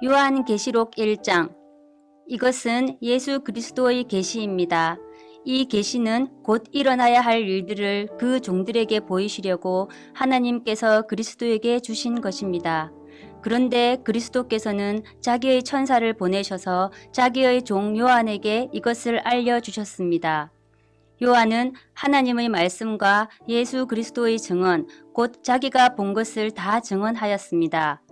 요한계시록 1장. 이것은 예수 그리스도의 계시입니다. 이 계시는 곧 일어나야 할 일들을 그 종들에게 보이시려고 하나님께서 그리스도에게 주신 것입니다. 그런데 그리스도께서는 자기의 천사를 보내셔서 자기의 종 요한에게 이것을 알려주셨습니다. 요한은 하나님의 말씀과 예수 그리스도의 증언, 곧 자기가 본 것을 다 증언하였습니다.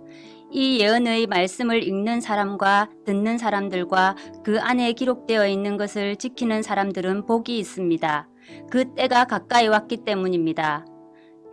이 예언의 말씀을 읽는 사람과 듣는 사람들과 그 안에 기록되어 있는 것을 지키는 사람들은 복이 있습니다. 그 때가 가까이 왔기 때문입니다.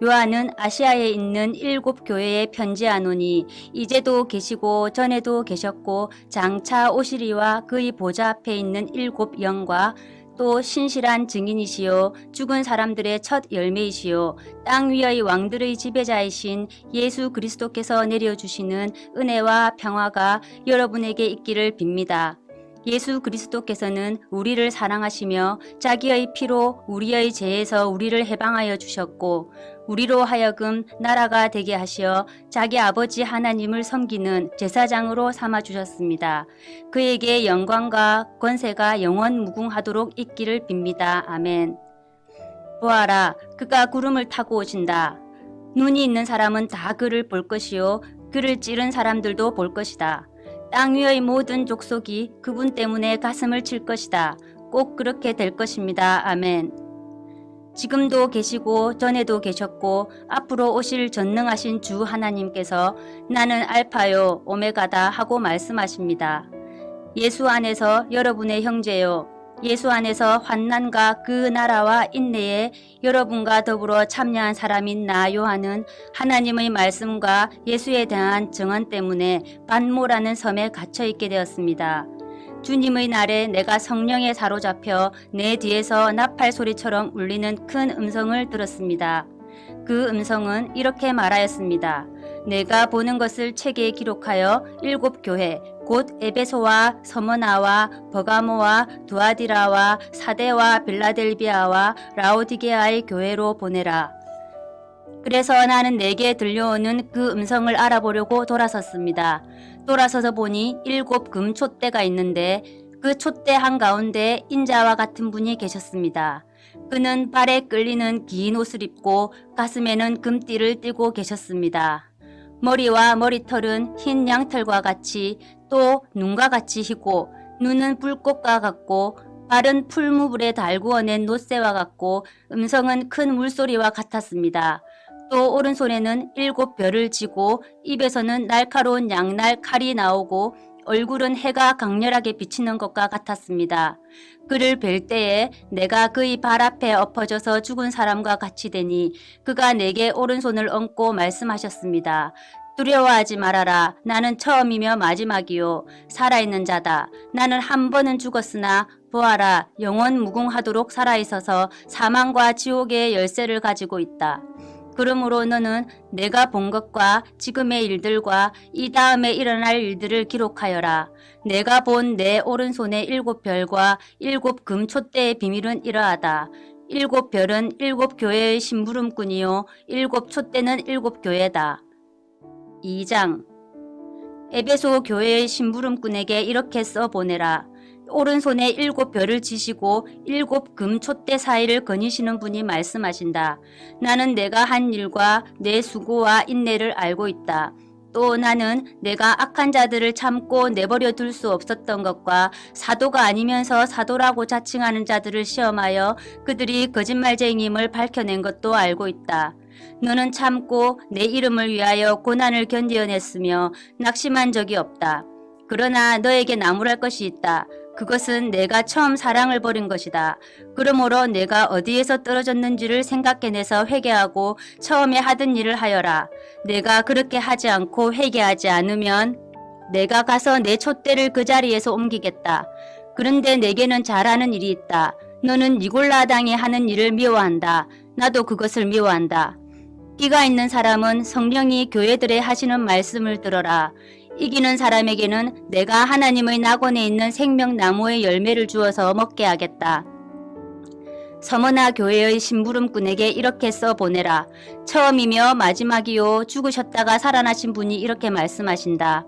요한은 아시아에 있는 7교회에 편지하노니 이제도 계시고 전에도 계셨고 장차 오시리와 그의 보좌 앞에 있는 7영과 또 신실한 증인이시요 죽은 사람들의 첫 열매이시요 땅 위의 왕들의 지배자이신 예수 그리스도께서 내려주시는 은혜와 평화가 여러분에게 있기를 빕니다. 예수 그리스도께서는 우리를 사랑하시며 자기의 피로 우리의 죄에서 우리를 해방하여 주셨고 우리로 하여금 나라가 되게 하시어 자기 아버지 하나님을 섬기는 제사장으로 삼아 주셨습니다. 그에게 영광과 권세가 영원 무궁하도록 있기를 빕니다. 아멘. 보아라, 그가 구름을 타고 오신다. 눈이 있는 사람은 다 그를 볼 것이요 그를 찌른 사람들도 볼 것이다. 땅 위의 모든 족속이 그분 때문에 가슴을 칠 것이다. 꼭 그렇게 될 것입니다. 아멘. 지금도 계시고 전에도 계셨고 앞으로 오실 전능하신 주 하나님께서 나는 알파요 오메가다 하고 말씀하십니다. 예수 안에서 여러분의 형제요. 예수 안에서 환난과 그 나라와 인내에 여러분과 더불어 참여한 사람인 나 요한은 하나님의 말씀과 예수에 대한 증언 때문에 반모라는 섬에 갇혀 있게 되었습니다. 주님의 날에 내가 성령에 사로잡혀 내 뒤에서 나팔 소리처럼 울리는 큰 음성을 들었습니다. 그 음성은 이렇게 말하였습니다. 내가 보는 것을 책에 기록하여 7교회 곧 에베소와 서머나와 버가모와 두아디라와 사데와 빌라델비아와 라오디게아의 교회로 보내라. 그래서 나는 내게 들려오는 그 음성을 알아보려고 돌아섰습니다. 돌아서서 보니 7 금촛대가 있는데 그 촛대 한가운데 인자와 같은 분이 계셨습니다. 그는 발에 끌리는 긴 옷을 입고 가슴에는 금띠를 띠고 계셨습니다. 머리와 머리털은 흰 양털과 같이 또 눈과 같이 희고 눈은 불꽃과 같고 발은 풀무불에 달구어낸 노새와 같고 음성은 큰 물소리와 같았습니다. 또 오른손에는 7 별을 쥐고 입에서는 날카로운 양날 칼이 나오고 얼굴은 해가 강렬하게 비치는 것과 같았습니다. 그를 뵐 때에 내가 그의 발 앞에 엎어져서 죽은 사람과 같이 되니 그가 내게 오른손을 얹고 말씀하셨습니다. 두려워하지 말아라. 나는 처음이며 마지막이요 살아있는 자다. 나는 한 번은 죽었으나 보아라 영원 무궁하도록 살아있어서 사망과 지옥의 열쇠를 가지고 있다. 그러므로 너는 내가 본 것과 지금의 일들과 이 다음에 일어날 일들을 기록하여라. 내가 본 내 오른손의 7 별과 7 금촛대의 비밀은 이러하다. 7 별은 7 교회의 심부름꾼이요 7 촛대는 7 교회다. 2장. 에베소 교회의 심부름꾼에게 이렇게 써보내라. 오른손에 7 별을 지시고 7 금촛대 사이를 거니시는 분이 말씀하신다. 나는 내가 한 일과 내 수고와 인내를 알고 있다. 또 나는 내가 악한 자들을 참고 내버려 둘 수 없었던 것과 사도가 아니면서 사도라고 자칭하는 자들을 시험하여 그들이 거짓말쟁이임을 밝혀낸 것도 알고 있다. 너는 참고 내 이름을 위하여 고난을 견디어냈으며 낙심한 적이 없다. 그러나 너에게 나무랄 것이 있다. 그것은 내가 처음 사랑을 버린 것이다. 그러므로 내가 어디에서 떨어졌는지를 생각해내서 회개하고 처음에 하던 일을 하여라. 내가 그렇게 하지 않고 회개하지 않으면 내가 가서 내 촛대를 그 자리에서 옮기겠다. 그런데 내게는 잘하는 일이 있다. 너는 니골라 당이 하는 일을 미워한다. 나도 그것을 미워한다. 끼가 있는 사람은 성령이 교회들에 하시는 말씀을 들어라. 이기는 사람에게는 내가 하나님의 낙원에 있는 생명나무의 열매를 주어서 먹게 하겠다. 서머나 교회의 심부름꾼에게 이렇게 써보내라. 처음이며 마지막이요 죽으셨다가 살아나신 분이 이렇게 말씀하신다.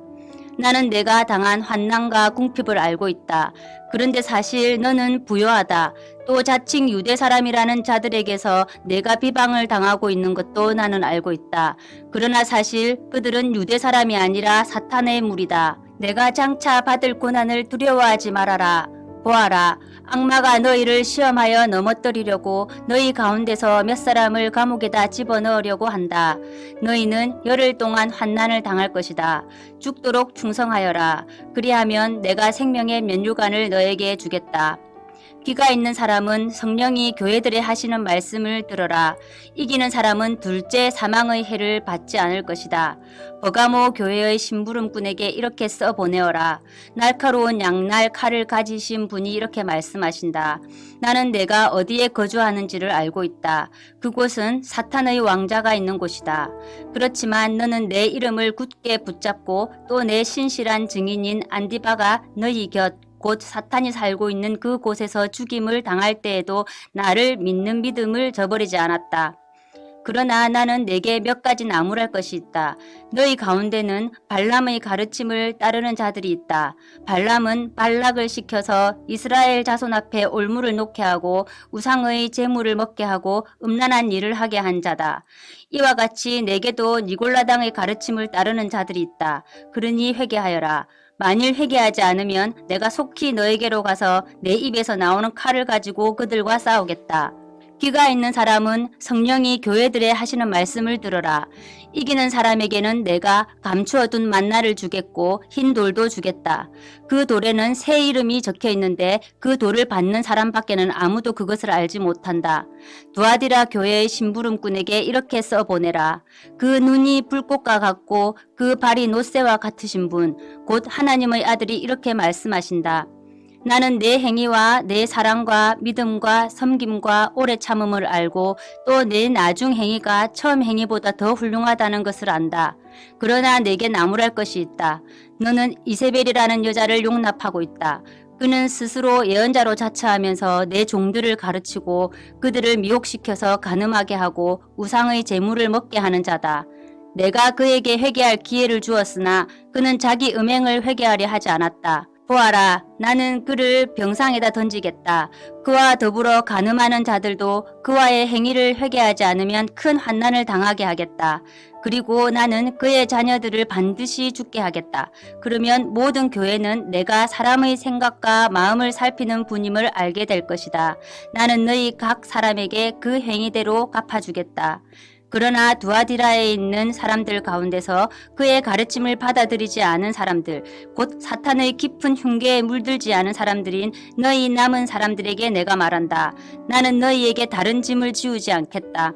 나는 내가 당한 환난과 궁핍을 알고 있다. 그런데 사실 너는 부요하다. 또 자칭 유대 사람이라는 자들에게서 내가 비방을 당하고 있는 것도 나는 알고 있다. 그러나 사실 그들은 유대 사람이 아니라 사탄의 무리다. 내가 장차 받을 고난을 두려워하지 말아라. 보아라, 악마가 너희를 시험하여 넘어뜨리려고 너희 가운데서 몇 사람을 감옥에다 집어넣으려고 한다. 너희는 열흘 동안 환난을 당할 것이다. 죽도록 충성하여라. 그리하면 내가 생명의 면류관을 너에게 주겠다. 귀가 있는 사람은 성령이 교회들에 하시는 말씀을 들어라. 이기는 사람은 둘째 사망의 해를 받지 않을 것이다. 버가모 교회의 심부름꾼에게 이렇게 써보내어라. 날카로운 양날 칼을 가지신 분이 이렇게 말씀하신다. 나는 내가 어디에 거주하는지를 알고 있다. 그곳은 사탄의 왕자가 있는 곳이다. 그렇지만 너는 내 이름을 굳게 붙잡고 또 내 신실한 증인인 안디바가 너희 곁 곧 사탄이 살고 있는 그곳에서 죽임을 당할 때에도 나를 믿는 믿음을 저버리지 않았다. 그러나 나는 내게 몇 가지 나무랄 것이 있다. 너희 가운데는 발람의 가르침을 따르는 자들이 있다. 발람은 발락을 시켜서 이스라엘 자손 앞에 올무를 놓게 하고 우상의 제물을 먹게 하고 음란한 일을 하게 한 자다. 이와 같이 내게도 니골라당의 가르침을 따르는 자들이 있다. 그러니 회개하여라. 만일 회개하지 않으면 내가 속히 너에게로 가서 내 입에서 나오는 칼을 가지고 그들과 싸우겠다. 귀가 있는 사람은 성령이 교회들에 하시는 말씀을 들어라. 이기는 사람에게는 내가 감추어둔 만나를 주겠고 흰 돌도 주겠다. 그 돌에는 새 이름이 적혀 있는데 그 돌을 받는 사람밖에는 아무도 그것을 알지 못한다. 두아디라 교회의 심부름꾼에게 이렇게 써보내라. 그 눈이 불꽃과 같고 그 발이 놋새와 같으신 분, 곧 하나님의 아들이 이렇게 말씀하신다. 나는 내 행위와 내 사랑과 믿음과 섬김과 오래 참음을 알고 또 내 나중 행위가 처음 행위보다 더 훌륭하다는 것을 안다. 그러나 내게 나무랄 것이 있다. 너는 이세벨이라는 여자를 용납하고 있다. 그는 스스로 예언자로 자처하면서 내 종들을 가르치고 그들을 미혹시켜서 간음하게 하고 우상의 제물을 먹게 하는 자다. 내가 그에게 회개할 기회를 주었으나 그는 자기 음행을 회개하려 하지 않았다. 보아라, 나는 그를 병상에다 던지겠다. 그와 더불어 간음하는 자들도 그와의 행위를 회개하지 않으면 큰 환난을 당하게 하겠다. 그리고 나는 그의 자녀들을 반드시 죽게 하겠다. 그러면 모든 교회는 내가 사람의 생각과 마음을 살피는 분임을 알게 될 것이다. 나는 너희 각 사람에게 그 행위대로 갚아주겠다. 그러나 두아디라에 있는 사람들 가운데서 그의 가르침을 받아들이지 않은 사람들, 곧 사탄의 깊은 흉계에 물들지 않은 사람들인 너희 남은 사람들에게 내가 말한다. 나는 너희에게 다른 짐을 지우지 않겠다.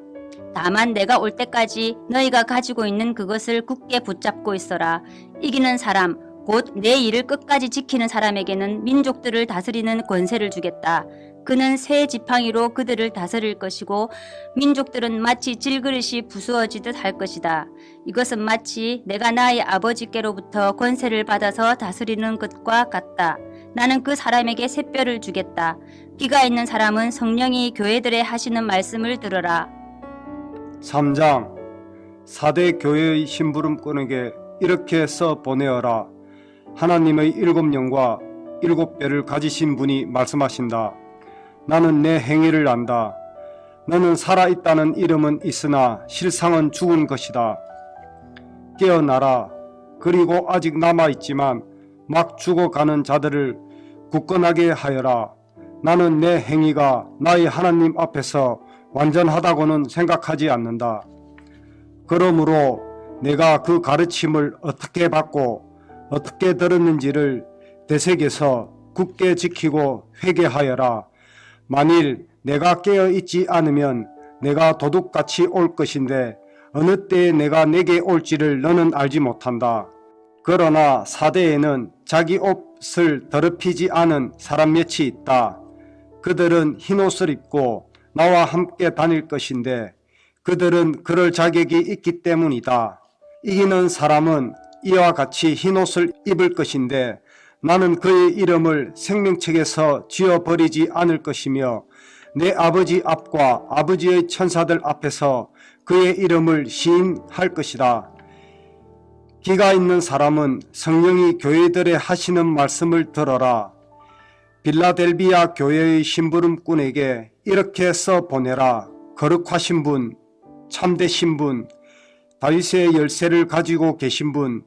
다만 내가 올 때까지 너희가 가지고 있는 그것을 굳게 붙잡고 있어라. 이기는 사람, 곧 내 일을 끝까지 지키는 사람에게는 민족들을 다스리는 권세를 주겠다. 그는 새 지팡이로 그들을 다스릴 것이고 민족들은 마치 질그릇이 부수어지듯 할 것이다. 이것은 마치 내가 나의 아버지께로부터 권세를 받아서 다스리는 것과 같다. 나는 그 사람에게 새 뼈를 주겠다. 귀가 있는 사람은 성령이 교회들에 하시는 말씀을 들어라. 3장 사대 교회의 심부름꾼에게 이렇게 써 보내어라. 하나님의 7영과 7뼈를 가지신 분이 말씀하신다. 나는 내 행위를 안다. 너는 살아있다는 이름은 있으나 실상은 죽은 것이다. 깨어나라. 그리고 아직 남아있지만 막 죽어가는 자들을 굳건하게 하여라. 나는 내 행위가 나의 하나님 앞에서 완전하다고는 생각하지 않는다. 그러므로 내가 그 가르침을 어떻게 받고 어떻게 들었는지를 되새겨서 굳게 지키고 회개하여라. 만일 내가 깨어있지 않으면 내가 도둑같이 올 것인데 어느 때에 내가 내게 올지를 너는 알지 못한다. 그러나 사대에는 자기 옷을 더럽히지 않은 사람 몇이 있다. 그들은 흰옷을 입고 나와 함께 다닐 것인데 그들은 그럴 자격이 있기 때문이다. 이기는 사람은 이와 같이 흰옷을 입을 것인데 나는 그의 이름을 생명책에서 지워버리지 않을 것이며 내 아버지 앞과 아버지의 천사들 앞에서 그의 이름을 시인할 것이다. 기가 있는 사람은 성령이 교회들에 하시는 말씀을 들어라. 빌라델비아 교회의 심부름꾼에게 이렇게 써 보내라. 거룩하신 분, 참되신 분, 다윗의 열쇠를 가지고 계신 분,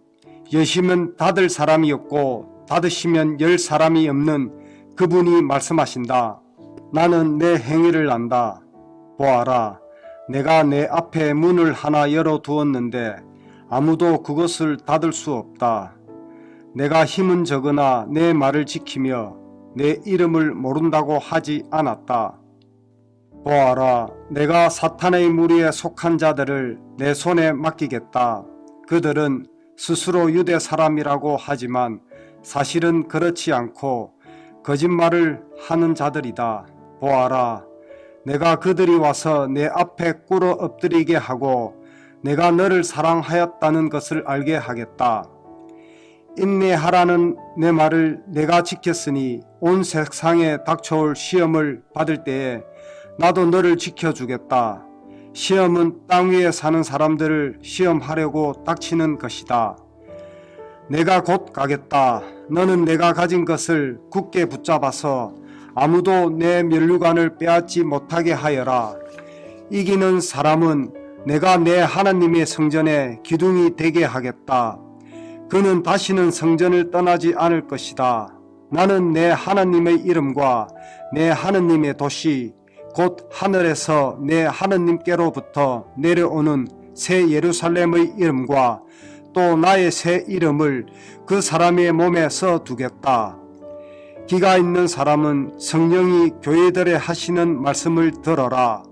여시면 닫을 사람이 없고 닫으시면 열 사람이 없는 그분이 말씀하신다. 나는 내 행위를 안다. 보아라, 내가 내 앞에 문을 하나 열어두었는데 아무도 그것을 닫을 수 없다. 내가 힘은 적으나 내 말을 지키며 내 이름을 모른다고 하지 않았다. 보아라, 내가 사탄의 무리에 속한 자들을 내 손에 맡기겠다. 그들은 스스로 유대 사람이라고 하지만 사실은 그렇지 않고 거짓말을 하는 자들이다. 보아라, 내가 그들이 와서 내 앞에 꿇어 엎드리게 하고 내가 너를 사랑하였다는 것을 알게 하겠다. 인내하라는 내 말을 내가 지켰으니 온 세상에 닥쳐올 시험을 받을 때에 나도 너를 지켜주겠다. 시험은 땅 위에 사는 사람들을 시험하려고 닥치는 것이다. 내가 곧 가겠다. 너는 내가 가진 것을 굳게 붙잡아서 아무도 내 면류관을 빼앗지 못하게 하여라. 이기는 사람은 내가 내 하나님의 성전에 기둥이 되게 하겠다. 그는 다시는 성전을 떠나지 않을 것이다. 나는 내 하나님의 이름과 내 하나님의 도시 곧 하늘에서 내 하나님께로부터 내려오는 새 예루살렘의 이름과 또 나의 새 이름을 그 사람의 몸에 써두겠다. 기가 있는 사람은 성령이 교회들에 하시는 말씀을 들어라.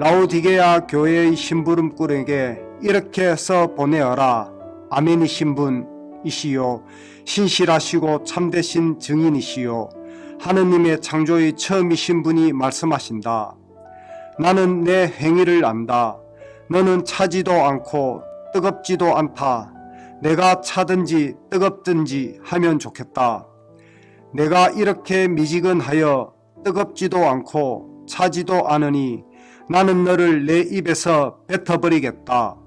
라오디게아 교회의 심부름꾼에게 이렇게 써 보내어라. 아멘이신 분이시요 신실하시고 참되신 증인이시요 하느님의 창조의 처음이신 분이 말씀하신다. 나는 내 행위를 안다. 너는 차지도 않고 뜨겁지도 않다. 내가 차든지 뜨겁든지 하면 좋겠다. 내가 이렇게 미지근하여 뜨겁지도 않고 차지도 않으니 나는 너를 내 입에서 뱉어버리겠다.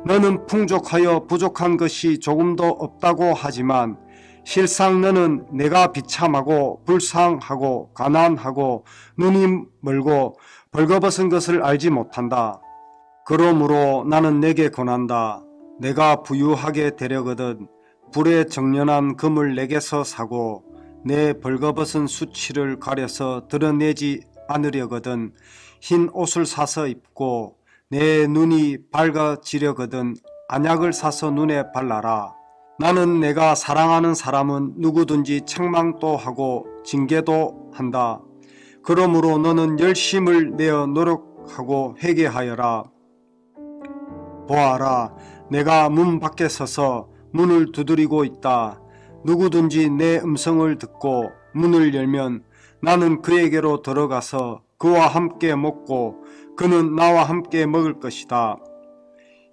너는 풍족하여 부족한 것이 조금도 없다고 하지만 실상 너는 내가 비참하고 불쌍하고 가난하고 눈이 멀고 벌거벗은 것을 알지 못한다. 그러므로 나는 내게 권한다. 내가 부유하게 되려거든 불에 정련한 금을 내게서 사고 내 벌거벗은 수치를 가려서 드러내지 않으려거든 흰 옷을 사서 입고 내 눈이 밝아지려거든 안약을 사서 눈에 발라라. 나는 내가 사랑하는 사람은 누구든지 책망도 하고 징계도 한다. 그러므로 너는 열심을 내어 노력하고 회개하여라. 보아라, 내가 문 밖에 서서 문을 두드리고 있다. 누구든지 내 음성을 듣고 문을 열면 나는 그에게로 들어가서 그와 함께 먹고 그는 나와 함께 먹을 것이다.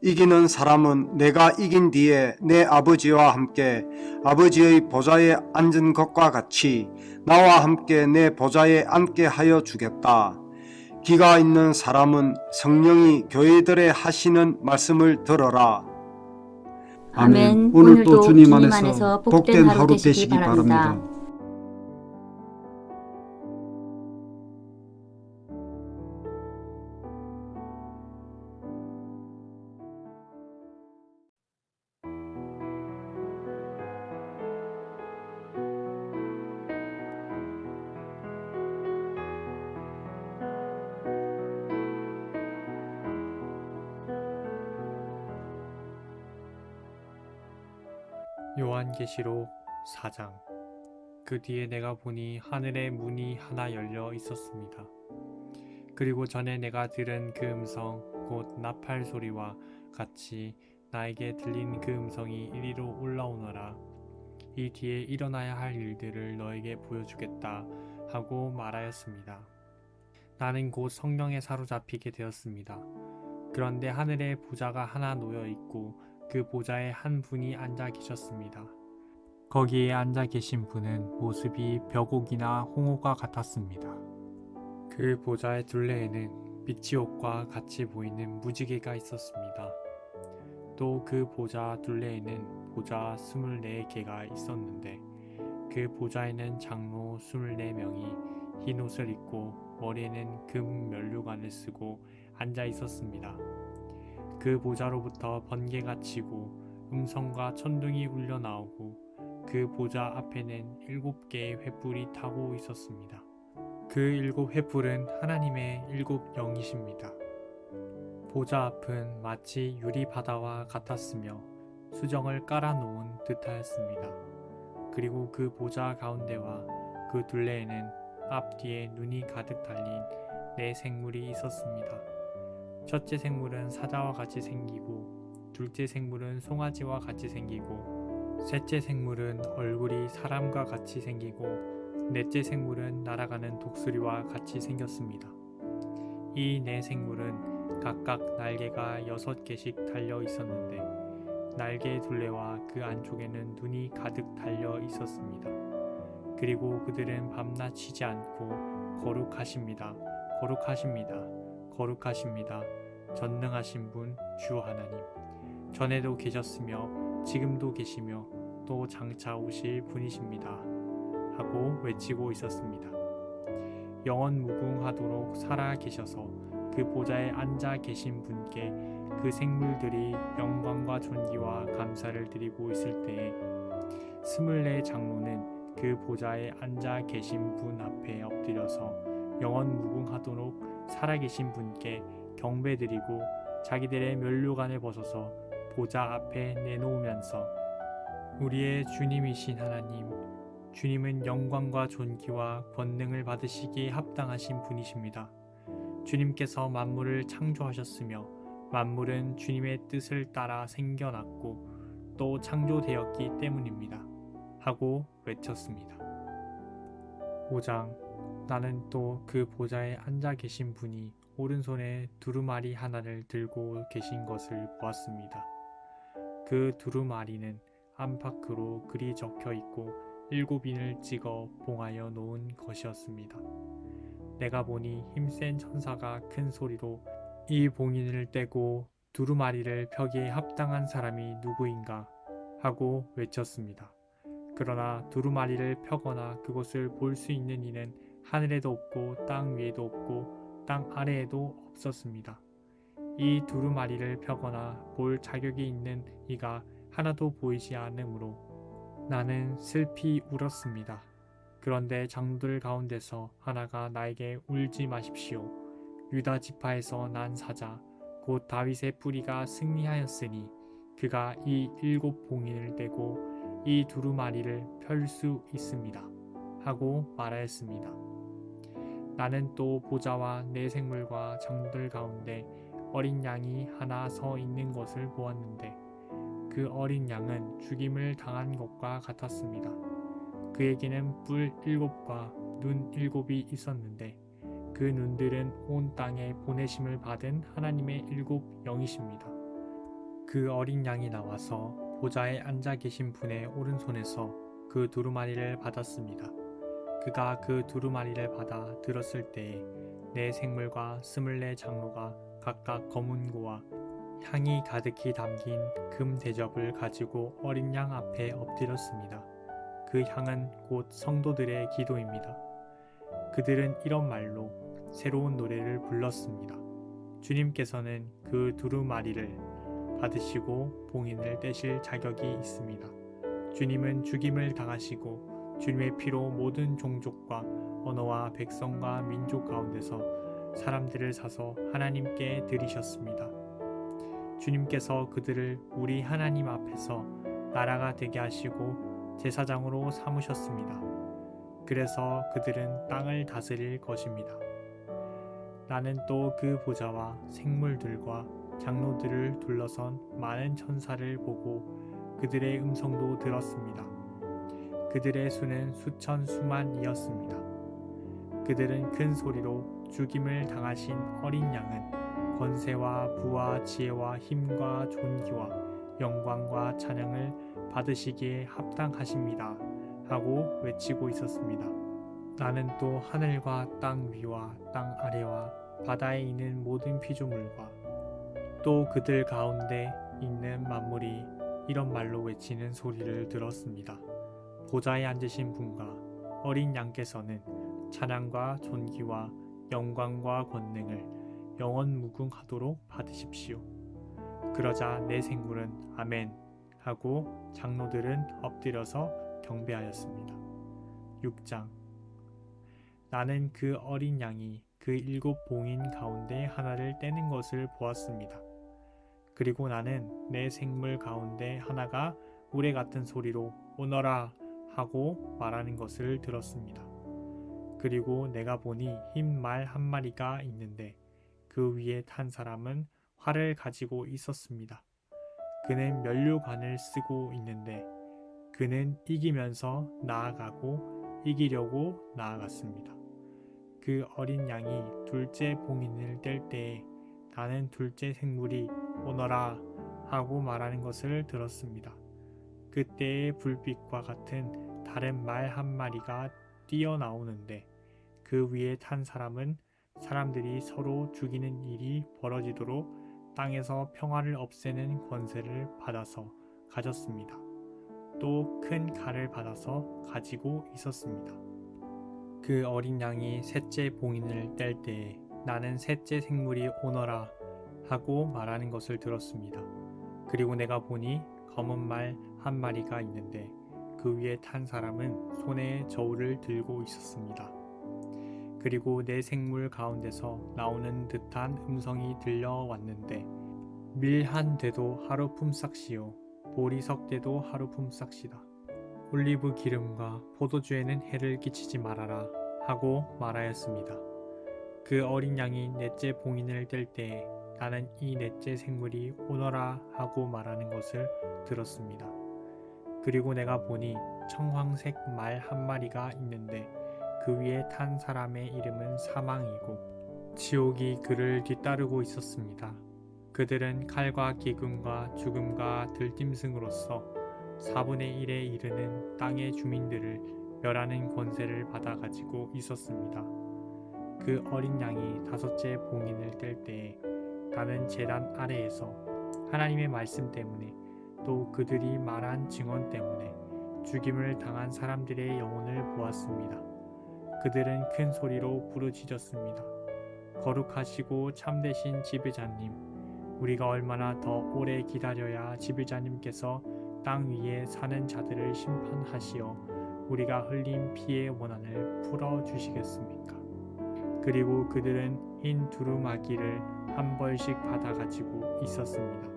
이기는 사람은 내가 이긴 뒤에 내 아버지와 함께 아버지의 보좌에 앉은 것과 같이 나와 함께 내 보좌에 앉게 하여 주겠다. 기가 있는 사람은 성령이 교회들에 하시는 말씀을 들어라. 아멘. 오늘도 주님 안에서 복된 하루 되시기 바랍니다. 요한계시록 4장. 그 뒤에 내가 보니 하늘의 문이 하나 열려 있었습니다. 그리고 전에 내가 들은 그 음성 곧 나팔 소리와 같이 나에게 들린 그 음성이 이리로 올라오너라. 이 뒤에 일어나야 할 일들을 너에게 보여주겠다 하고 말하였습니다. 나는 곧 성령에 사로잡히게 되었습니다. 그런데 하늘에 보좌가 하나 놓여 있고 그 보좌에 한 분이 앉아 계셨습니다. 거기에 앉아 계신 분은 모습이 벽옥이나 홍옥과 같았습니다. 그 보좌의 둘레에는 빛이 옷과 같이 보이는 무지개가 있었습니다. 또 그 보좌 둘레에는 보좌 24개가 있었는데 그 보좌에는 장로 24명이 흰 옷을 입고 머리에는 금 면류관을 쓰고 앉아 있었습니다. 그 보좌로부터 번개가 치고 음성과 천둥이 울려 나오고 그 보좌 앞에는 7개의 횃불이 타고 있었습니다. 그 7횃불은 하나님의 7영이십니다. 보좌 앞은 마치 유리 바다와 같았으며 수정을 깔아놓은 듯하였습니다. 그리고 그 보좌 가운데와 그 둘레에는 앞뒤에 눈이 가득 달린 4생물이 있었습니다. 첫째 생물은 사자와 같이 생기고 둘째 생물은 송아지와 같이 생기고 셋째 생물은 얼굴이 사람과 같이 생기고 넷째 생물은 날아가는 독수리와 같이 생겼습니다. 이 4생물은 각각 날개가 6개씩 달려 있었는데 날개 둘레와 그 안쪽에는 눈이 가득 달려 있었습니다. 그리고 그들은 밤낮 쉬지 않고 거룩하십니다. 거룩하십니다. 거룩하십니다. 전능하신 분 주 하나님. 전에도 계셨으며 지금도 계시며 또 장차 오실 분이십니다. 하고 외치고 있었습니다. 영원 무궁하도록 살아 계셔서 그 보좌에 앉아 계신 분께 그 생물들이 영광과 존귀와 감사를 드리고 있을 때에 24 장로는 그 보좌에 앉아 계신 분 앞에 엎드려서 영원 무궁하도록 살아계신 분께 경배드리고 자기들의 면류관을 벗어서 보좌 앞에 내놓으면서 우리의 주님이신 하나님, 주님은 영광과 존귀와 권능을 받으시기에 합당하신 분이십니다. 주님께서 만물을 창조하셨으며 만물은 주님의 뜻을 따라 생겨났고 또 창조되었기 때문입니다. 하고 외쳤습니다. 5장. 나는 또 그 보좌에 앉아 계신 분이 오른손에 두루마리 하나를 들고 계신 것을 보았습니다. 그 두루마리는 안팎으로 글이 적혀 있고 7인을 찍어 봉하여 놓은 것이었습니다. 내가 보니 힘센 천사가 큰 소리로 이 봉인을 떼고 두루마리를 펴기에 합당한 사람이 누구인가 하고 외쳤습니다. 그러나 두루마리를 펴거나 그것을 볼 수 있는 이는 하늘에도 없고 땅 위에도 없고 땅 아래에도 없었습니다. 이 두루마리를 펴거나 볼 자격이 있는 이가 하나도 보이지 않으므로 나는 슬피 울었습니다. 그런데 장로들 가운데서 하나가 나에게 울지 마십시오. 유다 지파에서 난 사자 곧 다윗의 뿌리가 승리하였으니 그가 이 7 봉인을 떼고 이 두루마리를 펼 수 있습니다. 하고 말하였습니다. 나는 또 보좌와 4생물과 장로들 가운데 어린 양이 하나 서 있는 것을 보았는데 그 어린 양은 죽임을 당한 것과 같았습니다. 그에게는 뿔 7과 눈 7이 있었는데 그 눈들은 온 땅에 보내심을 받은 하나님의 7영이십니다. 그 어린 양이 나와서 보좌에 앉아 계신 분의 오른손에서 그 두루마리를 받았습니다. 그가 그 두루마리를 받아 들었을 때에 4생물과 24 장로가 각각 검은 고와 향이 가득히 담긴 금 대접을 가지고 어린 양 앞에 엎드렸습니다. 그 향은 곧 성도들의 기도입니다. 그들은 이런 말로 새로운 노래를 불렀습니다. 주님께서는 그 두루마리를 받으시고 봉인을 떼실 자격이 있습니다. 주님은 죽임을 당하시고 주님의 피로 모든 종족과 언어와 백성과 민족 가운데서 사람들을 사서 하나님께 드리셨습니다. 주님께서 그들을 우리 하나님 앞에서 나라가 되게 하시고 제사장으로 삼으셨습니다. 그래서 그들은 땅을 다스릴 것입니다. 나는 또 그 보좌와 생물들과 장로들을 둘러선 많은 천사를 보고 그들의 음성도 들었습니다. 그들의 수는 수천 수만이었습니다. 그들은 큰 소리로 죽임을 당하신 어린 양은 권세와 부와 지혜와 힘과 존귀와 영광과 찬양을 받으시기에 합당하십니다. 하고 외치고 있었습니다. 나는 또 하늘과 땅 위와 땅 아래와 바다에 있는 모든 피조물과 또 그들 가운데 있는 만물이 이런 말로 외치는 소리를 들었습니다. 보좌에 앉으신 분과 어린 양께서는 찬양과 존귀와 영광과 권능을 영원 무궁하도록 받으십시오. 그러자 내 생물은 아멘 하고 장로들은 엎드려서 경배하였습니다. 6장. 나는 그 어린 양이 그 7 봉인 가운데 하나를 떼는 것을 보았습니다. 그리고 나는 내 생물 가운데 하나가 우레 같은 소리로 오너라 하고 말하는 것을 들었습니다. 그리고 내가 보니 흰 말 한 마리가 있는데 그 위에 탄 사람은 활을 가지고 있었습니다. 그는 면류관을 쓰고 있는데 그는 이기면서 나아가고 이기려고 나아갔습니다. 그 어린 양이 둘째 봉인을 뗄 때에 나는 둘째 생물이 오너라 하고 말하는 것을 들었습니다. 그때의 불빛과 같은 다른 말 한 마리가 뛰어나오는데 그 위에 탄 사람은 사람들이 서로 죽이는 일이 벌어지도록 땅에서 평화를 없애는 권세를 받아서 가졌습니다. 또 큰 칼을 받아서 가지고 있었습니다. 그 어린 양이 셋째 봉인을 뗄 때에 나는 셋째 생물이 오너라 하고 말하는 것을 들었습니다. 그리고 내가 보니 검은 말 한 마리가 있는데 그 위에 탄 사람은 손에 저울을 들고 있었습니다. 그리고 내 생물 가운데서 나오는 듯한 음성이 들려왔는데 밀 한 대도 하루 품삯이요 보리석 대도 하루 품삯이다. 올리브 기름과 포도주에는 해를 끼치지 말아라 하고 말하였습니다. 그 어린 양이 넷째 봉인을 뗄 때에 나는 이 넷째 생물이 오너라 하고 말하는 것을 들었습니다. 그리고 내가 보니 청황색 말 한 마리가 있는데 그 위에 탄 사람의 이름은 사망이고 지옥이 그를 뒤따르고 있었습니다. 그들은 칼과 기근과 죽음과 들짐승으로서 4분의 1에 이르는 땅의 주민들을 멸하는 권세를 받아 가지고 있었습니다. 그 어린 양이 다섯째 봉인을 뗄 때에 나는 제단 아래에서 하나님의 말씀 때문에 또 그들이 말한 증언 때문에 죽임을 당한 사람들의 영혼을 보았습니다. 그들은 큰 소리로 부르짖었습니다. 거룩하시고 참되신 지배자님, 우리가 얼마나 더 오래 기다려야 지배자님께서 땅 위에 사는 자들을 심판하시어 우리가 흘린 피의 원한을 풀어주시겠습니까? 그리고 그들은 흰 두루마기를 한 벌씩 받아가지고 있었습니다.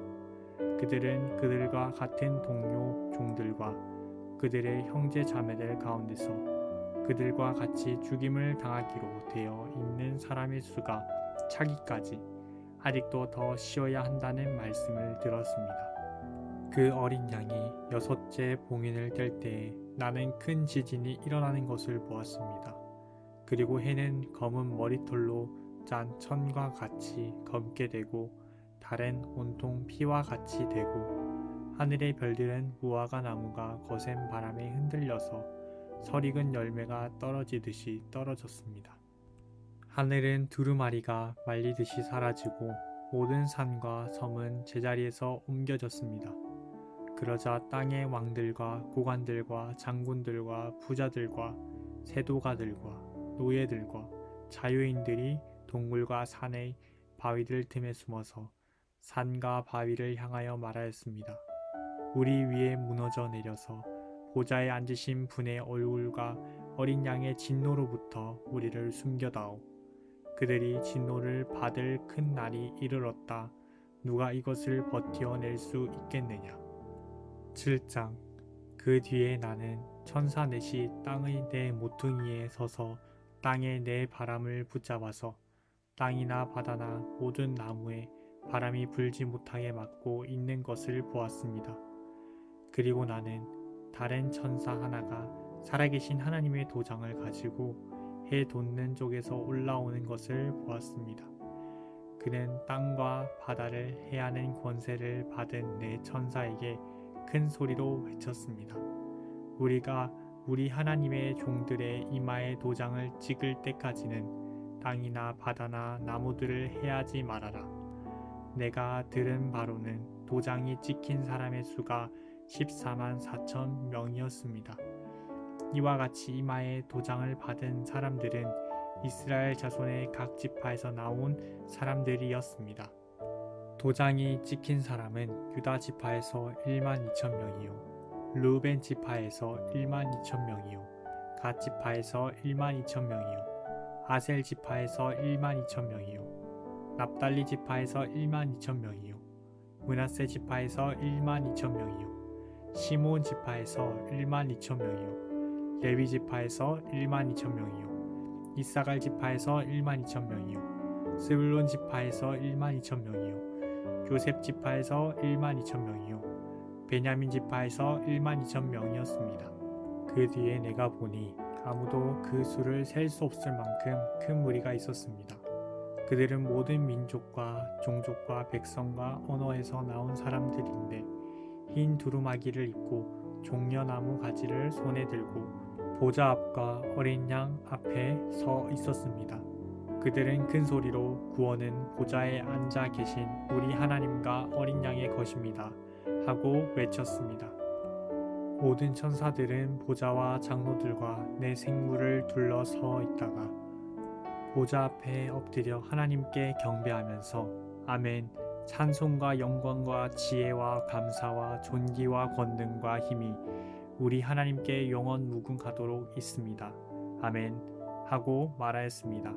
그들은 그들과 같은 동료 종들과 그들의 형제 자매들 가운데서 그들과 같이 죽임을 당하기로 되어 있는 사람의 수가 차기까지 아직도 더 쉬어야 한다는 말씀을 들었습니다. 그 어린 양이 여섯째 봉인을 뗄 때에 나는 큰 지진이 일어나는 것을 보았습니다. 그리고 해는 검은 머리털로 짠 천과 같이 검게 되고 달은 온통 피와 같이 되고 하늘의 별들은 무화과 나무가 거센 바람에 흔들려서 설익은 열매가 떨어지듯이 떨어졌습니다. 하늘은 두루마리가 말리듯이 사라지고 모든 산과 섬은 제자리에서 옮겨졌습니다. 그러자 땅의 왕들과 고관들과 장군들과 부자들과 세도가들과 노예들과 자유인들이 동굴과 산의 바위들 틈에 숨어서 산과 바위를 향하여 말하였습니다. 우리 위에 무너져 내려서 보좌에 앉으신 분의 얼굴과 어린 양의 진노로부터 우리를 숨겨다오. 그들이 진노를 받을 큰 날이 이르렀다. 누가 이것을 버텨낼 수 있겠느냐. 7장. 그 뒤에 나는 천사 넷이 땅의 네 모퉁이에 서서 땅에 네 바람을 붙잡아서 땅이나 바다나 모든 나무에 바람이 불지 못하게 막고 있는 것을 보았습니다. 그리고 나는 다른 천사 하나가 살아계신 하나님의 도장을 가지고 해 돋는 쪽에서 올라오는 것을 보았습니다. 그는 땅과 바다를 해하는 권세를 받은 네 천사에게 큰 소리로 외쳤습니다. 우리가 우리 하나님의 종들의 이마에 도장을 찍을 때까지는 땅이나 바다나 나무들을 해하지 말아라. 내가 들은 바로는 도장이 찍힌 사람의 수가 14만 4천 명이었습니다. 이와 같이 이마에 도장을 받은 사람들은 이스라엘 자손의 각 지파에서 나온 사람들이었습니다. 도장이 찍힌 사람은 유다 지파에서 1만 2천 명이요, 르우벤 지파에서 1만 2천 명이요, 갓 지파에서 1만 2천 명이요, 아셀 지파에서 1만 2천 명이요, 납달리 지파에서 1만 2천 명이요, 므낫세 지파에서 1만 2천 명이요, 시몬 지파에서 1만 2천 명이요, 레위 지파에서 1만 2천 명이요, 이사갈 지파에서 1만 2천 명이요, 스불론 지파에서 1만 2천 명이요, 요셉 지파에서 1만 2천 명이요, 베냐민 지파에서 1만 2천 명이었습니다. 그 뒤에 내가 보니 아무도 그 수를 셀 수 없을 만큼 큰 무리가 있었습니다. 그들은 모든 민족과 종족과 백성과 언어에서 나온 사람들인데 흰 두루마기를 입고 종려나무 가지를 손에 들고 보좌 앞과 어린 양 앞에 서 있었습니다. 그들은 큰 소리로 구원은 보좌에 앉아 계신 우리 하나님과 어린 양의 것입니다 하고 외쳤습니다. 모든 천사들은 보좌와 장로들과 내 생물을 둘러서 있다가 보좌 앞에 엎드려 하나님께 경배하면서 아멘, 찬송과 영광과 지혜와 감사와 존귀와 권능과 힘이 우리 하나님께 영원 무궁하도록 있습니다. 아멘 하고 말하였습니다.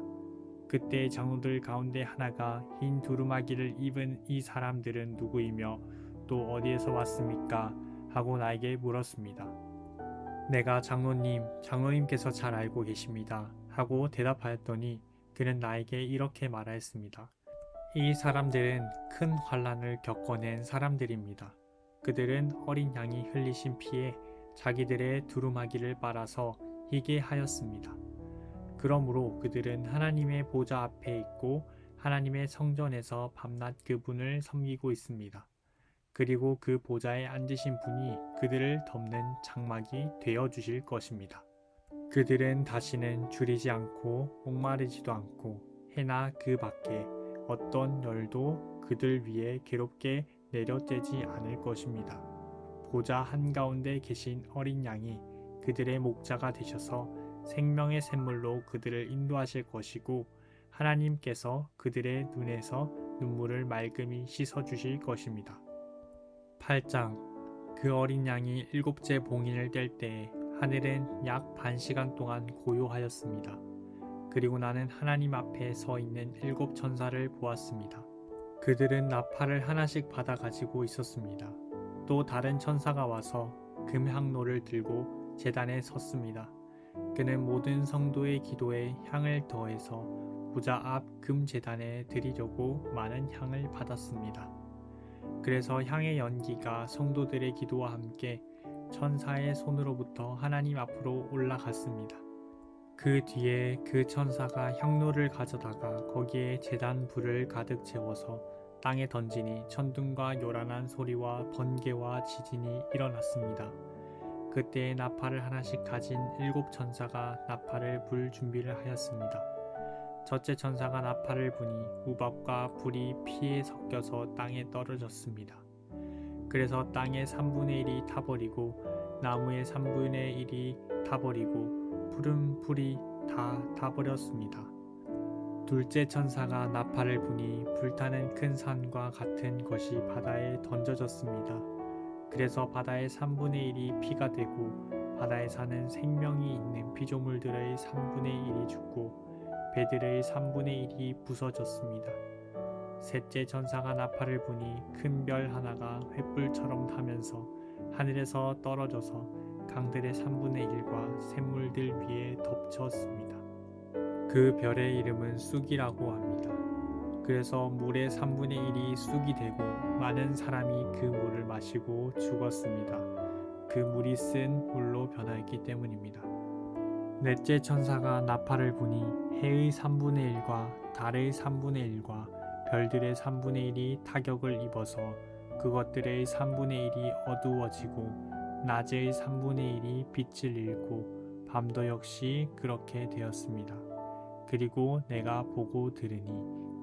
그때 장로들 가운데 하나가 흰 두루마기를 입은 이 사람들은 누구이며 또 어디에서 왔습니까? 하고 나에게 물었습니다. 내가 장로님께서 잘 알고 계십니다 하고 대답하였더니 그는 나에게 이렇게 말하였습니다. 이 사람들은 큰 환난을 겪어낸 사람들입니다. 그들은 어린 양이 흘리신 피에 자기들의 두루마기를 빨아서 희게 하였습니다. 그러므로 그들은 하나님의 보좌 앞에 있고 하나님의 성전에서 밤낮 그분을 섬기고 있습니다. 그리고 그 보좌에 앉으신 분이 그들을 덮는 장막이 되어 주실 것입니다. 그들은 다시는 줄이지 않고 목마르지도 않고 해나 그 밖에 어떤 열도 그들 위에 괴롭게 내려쬐지 않을 것입니다. 보좌 한가운데 계신 어린 양이 그들의 목자가 되셔서 생명의 샘물로 그들을 인도하실 것이고 하나님께서 그들의 눈에서 눈물을 맑음이 씻어주실 것입니다. 8장. 그 어린 양이 7째 봉인을 뗄 때에 하늘은 약 반 시간 동안 고요하였습니다. 그리고 나는 하나님 앞에 서 있는 7 천사를 보았습니다. 그들은 나팔을 하나씩 받아 가지고 있었습니다. 또 다른 천사가 와서 금향로를 들고 제단에 섰습니다. 그는 모든 성도의 기도에 향을 더해서 보좌 앞 금제단에 드리려고 많은 향을 받았습니다. 그래서 향의 연기가 성도들의 기도와 함께 천사의 손으로부터 하나님 앞으로 올라갔습니다. 그 뒤에 그 천사가 향로를 가져다가 거기에 제단 불을 가득 채워서 땅에 던지니 천둥과 요란한 소리와 번개와 지진이 일어났습니다. 그때 나팔을 하나씩 가진 7 천사가 나팔을 불 준비를 하였습니다. 첫째 천사가 나팔을 부니 우박과 불이 피에 섞여서 땅에 떨어졌습니다. 그래서 땅의 3분의 1이 타버리고 나무의 3분의 1이 타버리고 푸른 풀이 다 타버렸습니다. 둘째 천사가 나팔을 부니 불타는 큰 산과 같은 것이 바다에 던져졌습니다. 그래서 바다의 3분의 1이 피가 되고 바다에 사는 생명이 있는 피조물들의 3분의 1이 죽고 배들의 3분의 1이 부서졌습니다. 셋째 천사가 나팔을 부니 큰 별 하나가 횃불처럼 타면서 하늘에서 떨어져서 강들의 3분의 1과 샘물들 위에 덮쳤습니다. 그 별의 이름은 쑥이라고 합니다. 그래서 물의 3분의 1이 쑥이 되고 많은 사람이 그 물을 마시고 죽었습니다. 그 물이 쓴 물로 변하였기 때문입니다. 넷째 천사가 나팔을 부니 해의 3분의 1과 달의 3분의 1과 별들의 3분의 1이 타격을 입어서 그것들의 3분의 1이 어두워지고 낮의 3분의 1이 빛을 잃고 밤도 역시 그렇게 되었습니다. 그리고 내가 보고 들으니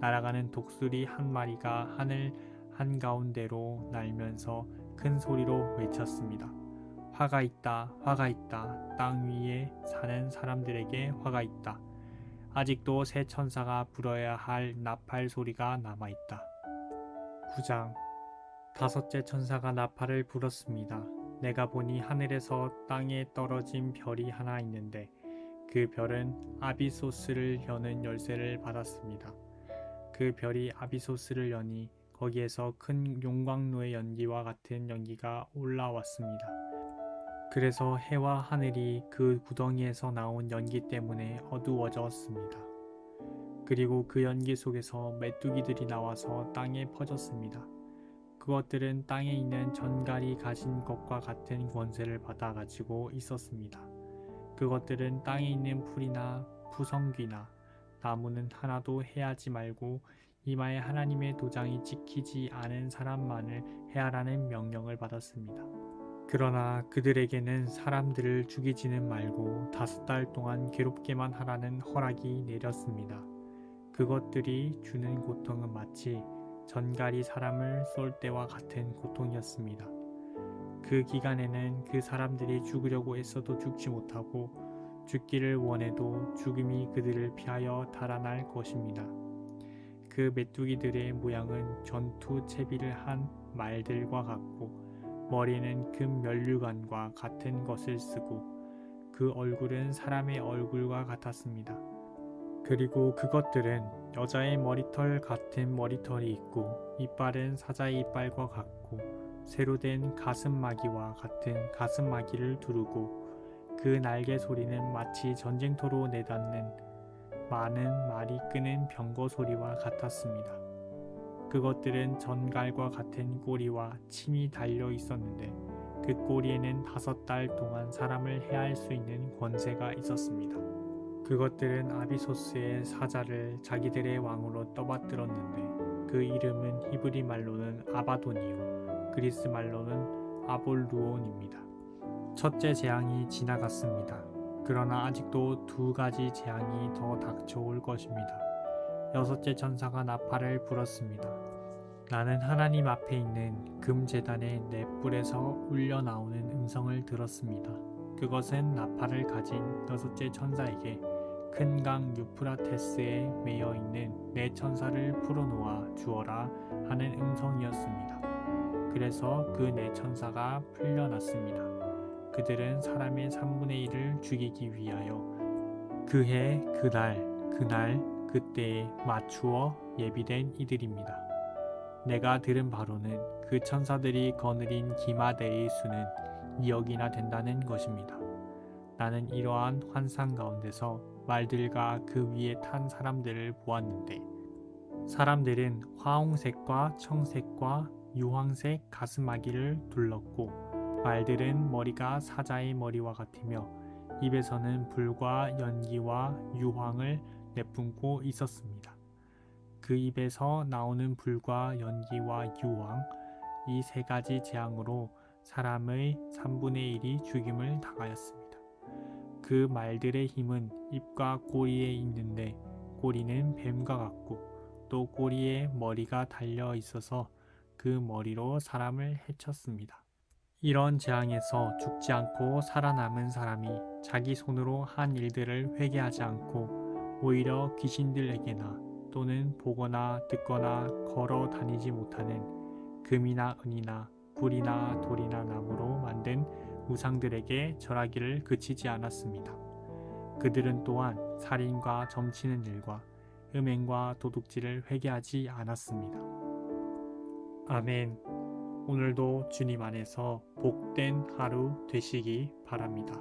날아가는 독수리 한 마리가 하늘 한가운데로 날면서 큰 소리로 외쳤습니다. 화가 있다, 화가 있다. 땅 위에 사는 사람들에게 화가 있다. 아직도 새 천사가 불어야 할 나팔 소리가 남아있다. 9장. 다섯째 천사가 나팔을 불었습니다. 내가 보니 하늘에서 땅에 떨어진 별이 하나 있는데 그 별은 아비소스를 여는 열쇠를 받았습니다. 그 별이 아비소스를 여니 거기에서 큰 용광로의 연기와 같은 연기가 올라왔습니다. 그래서 해와 하늘이 그 구덩이에서 나온 연기 때문에 어두워졌습니다. 그리고 그 연기 속에서 메뚜기들이 나와서 땅에 퍼졌습니다. 그것들은 땅에 있는 전갈이 가진 것과 같은 권세를 받아 가지고 있었습니다. 그것들은 땅에 있는 풀이나 푸성귀나 나무는 하나도 해하지 말고 이마에 하나님의 도장이 찍히지 않은 사람만을 해하라는 명령을 받았습니다. 그러나 그들에게는 사람들을 죽이지는 말고 5달 동안 괴롭게만 하라는 허락이 내렸습니다. 그것들이 주는 고통은 마치 전갈이 사람을 쏠 때와 같은 고통이었습니다. 그 기간에는 그 사람들이 죽으려고 애써도 죽지 못하고 죽기를 원해도 죽음이 그들을 피하여 달아날 것입니다. 그 메뚜기들의 모양은 전투 채비를 한 말들과 같고 머리는 금 면류관과 같은 것을 쓰고 그 얼굴은 사람의 얼굴과 같았습니다. 그리고 그것들은 여자의 머리털 같은 머리털이 있고 이빨은 사자의 이빨과 같고 새로 된 가슴마기와 같은 가슴마기를 두르고 그 날개 소리는 마치 전쟁터로 내닫는 많은 말이 끄는 병거 소리와 같았습니다. 그것들은 전갈과 같은 꼬리와 침이 달려 있었는데 그 꼬리에는 5달 동안 사람을 해할 수 있는 권세가 있었습니다. 그것들은 아비소스의 사자를 자기들의 왕으로 떠받들었는데 그 이름은 히브리 말로는 아바돈이요 그리스 말로는 아볼루온입니다. 첫째 재앙이 지나갔습니다. 그러나 아직도 2가지 재앙이 더 닥쳐올 것입니다. 6째 천사가 나팔을 불었습니다. 나는 하나님 앞에 있는 금제단의 네 뿔에서 울려나오는 음성을 들었습니다. 그것은 나팔을 가진 6째 천사에게 큰 강 유프라테스에 매여 있는 네 천사를 풀어놓아 주어라 하는 음성이었습니다. 그래서 그 네 천사가 풀려났습니다. 그들은 사람의 3분의 1을 죽이기 위하여 그해 그날 그때에 맞추어 예비된 이들입니다. 내가 들은 바로는 그 천사들이 거느린 기마대의 수는 2억이나 된다는 것입니다. 나는 이러한 환상 가운데서 말들과 그 위에 탄 사람들을 보았는데 사람들은 화홍색과 청색과 유황색 가슴마기를 둘렀고 말들은 머리가 사자의 머리와 같으며 입에서는 불과 연기와 유황을 내뿜고 있었습니다. 그 입에서 나오는 불과 연기와 유황 이 3가지 재앙으로 사람의 3분의 1이 죽임을 당하였습니다. 그 말들의 힘은 입과 꼬리에 있는데 꼬리는 뱀과 같고 또 꼬리에 머리가 달려 있어서 그 머리로 사람을 해쳤습니다. 이런 재앙에서 죽지 않고 살아남은 사람이 자기 손으로 한 일들을 회개하지 않고 오히려 귀신들에게나 또는 보거나 듣거나 걸어 다니지 못하는 금이나 은이나 불이나 돌이나 나무로 만든 우상들에게 절하기를 그치지 않았습니다. 그들은 또한 살인과 점치는 일과 음행과 도둑질을 회개하지 않았습니다. 아멘. 오늘도 주님 안에서 복된 하루 되시기 바랍니다.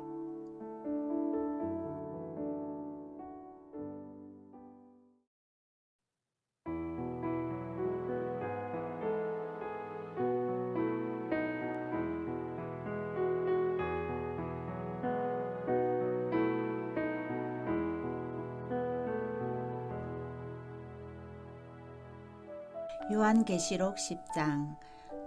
요한계시록 10장.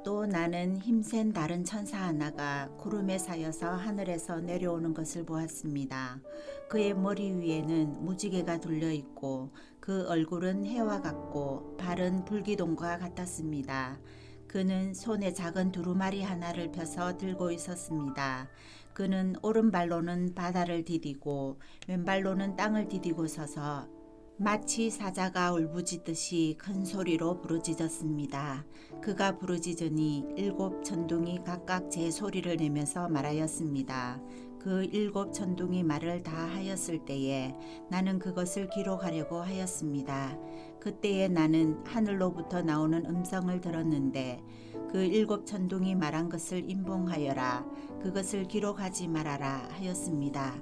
또 나는 힘센 다른 천사 하나가 구름에 사여서 하늘에서 내려오는 것을 보았습니다. 그의 머리 위에는 무지개가 둘려 있고 그 얼굴은 해와 같고 발은 불기둥과 같았습니다. 그는 손에 작은 두루마리 하나를 펴서 들고 있었습니다. 그는 오른발로는 바다를 디디고 왼발로는 땅을 디디고 서서 마치 사자가 울부짖듯이 큰 소리로 부르짖었습니다. 그가 부르짖으니 7 천둥이 각각 제 소리를 내면서 말하였습니다. 그 7 천둥이 말을 다 하였을 때에 나는 그것을 기록하려고 하였습니다. 그때에 나는 하늘로부터 나오는 음성을 들었는데 그 7 천둥이 말한 것을 임봉하여라. 그것을 기록하지 말아라 하였습니다.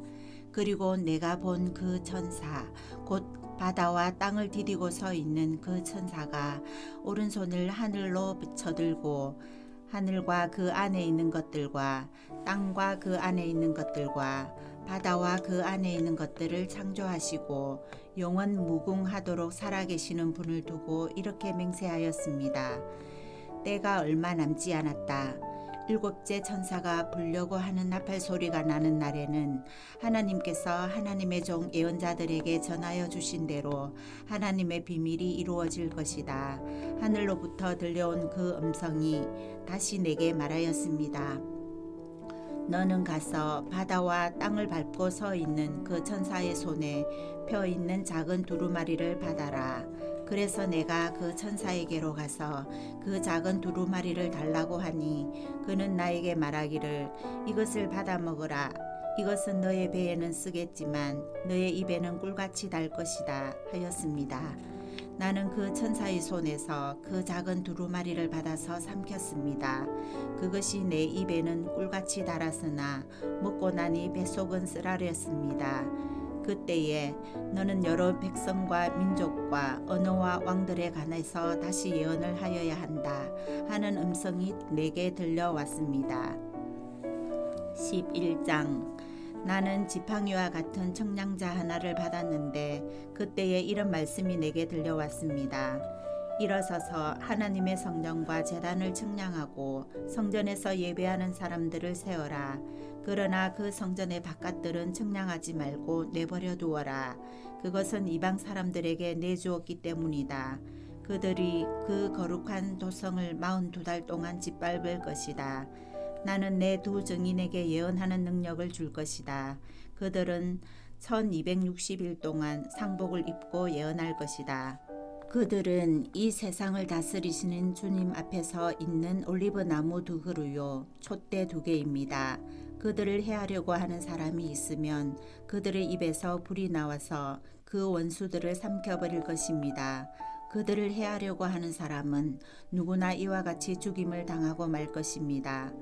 그리고 내가 본 그 천사 곧 바다와 땅을 디디고 서 있는 그 천사가 오른손을 하늘로 쳐들고 하늘과 그 안에 있는 것들과 땅과 그 안에 있는 것들과 바다와 그 안에 있는 것들을 창조하시고 영원 무궁하도록 살아계시는 분을 두고 이렇게 맹세하였습니다. 때가 얼마 남지 않았다. 7째 천사가 불려고 하는 나팔 소리가 나는 날에는 하나님께서 하나님의 종 예언자들에게 전하여 주신 대로 하나님의 비밀이 이루어질 것이다. 하늘로부터 들려온 그 음성이 다시 내게 말하였습니다. 너는 가서 바다와 땅을 밟고 서 있는 그 천사의 손에 펴 있는 작은 두루마리를 받아라. 그래서 내가 그 천사에게로 가서 그 작은 두루마리를 달라고 하니 그는 나에게 말하기를 이것을 받아 먹으라. 이것은 너의 배에는 쓰겠지만 너의 입에는 꿀같이 달 것이다 하였습니다. 나는 그 천사의 손에서 그 작은 두루마리를 받아서 삼켰습니다. 그것이 내 입에는 꿀같이 달았으나 먹고 나니 뱃속은 쓰라렸습니다. 그때에 너는 여러 백성과 민족과 언어와 왕들에 관해서 다시 예언을 하여야 한다 하는 음성이 내게 들려왔습니다. 11장 나는 지팡이와 같은 청량자 하나를 받았는데 그때에 이런 말씀이 내게 들려왔습니다. 일어서서 하나님의 성전과 제단을 측량하고 성전에서 예배하는 사람들을 세어라. 그러나 그 성전의 바깥들은 측량하지 말고 내버려 두어라. 그것은 이방 사람들에게 내주었기 때문이다. 그들이 그 거룩한 도성을 42달 동안 짓밟을 것이다. 나는 내 2 증인에게 예언하는 능력을 줄 것이다. 그들은 1260일 동안 상복을 입고 예언할 것이다. 그들은 이 세상을 다스리시는 주님 앞에서 있는 올리브 나무 2 그루요 촛대 2개입니다. 그들을 해하려고 하는 사람이 있으면 그들의 입에서 불이 나와서 그 원수들을 삼켜버릴 것입니다. 그들을 해하려고 하는 사람은 누구나 이와 같이 죽임을 당하고 말 것입니다.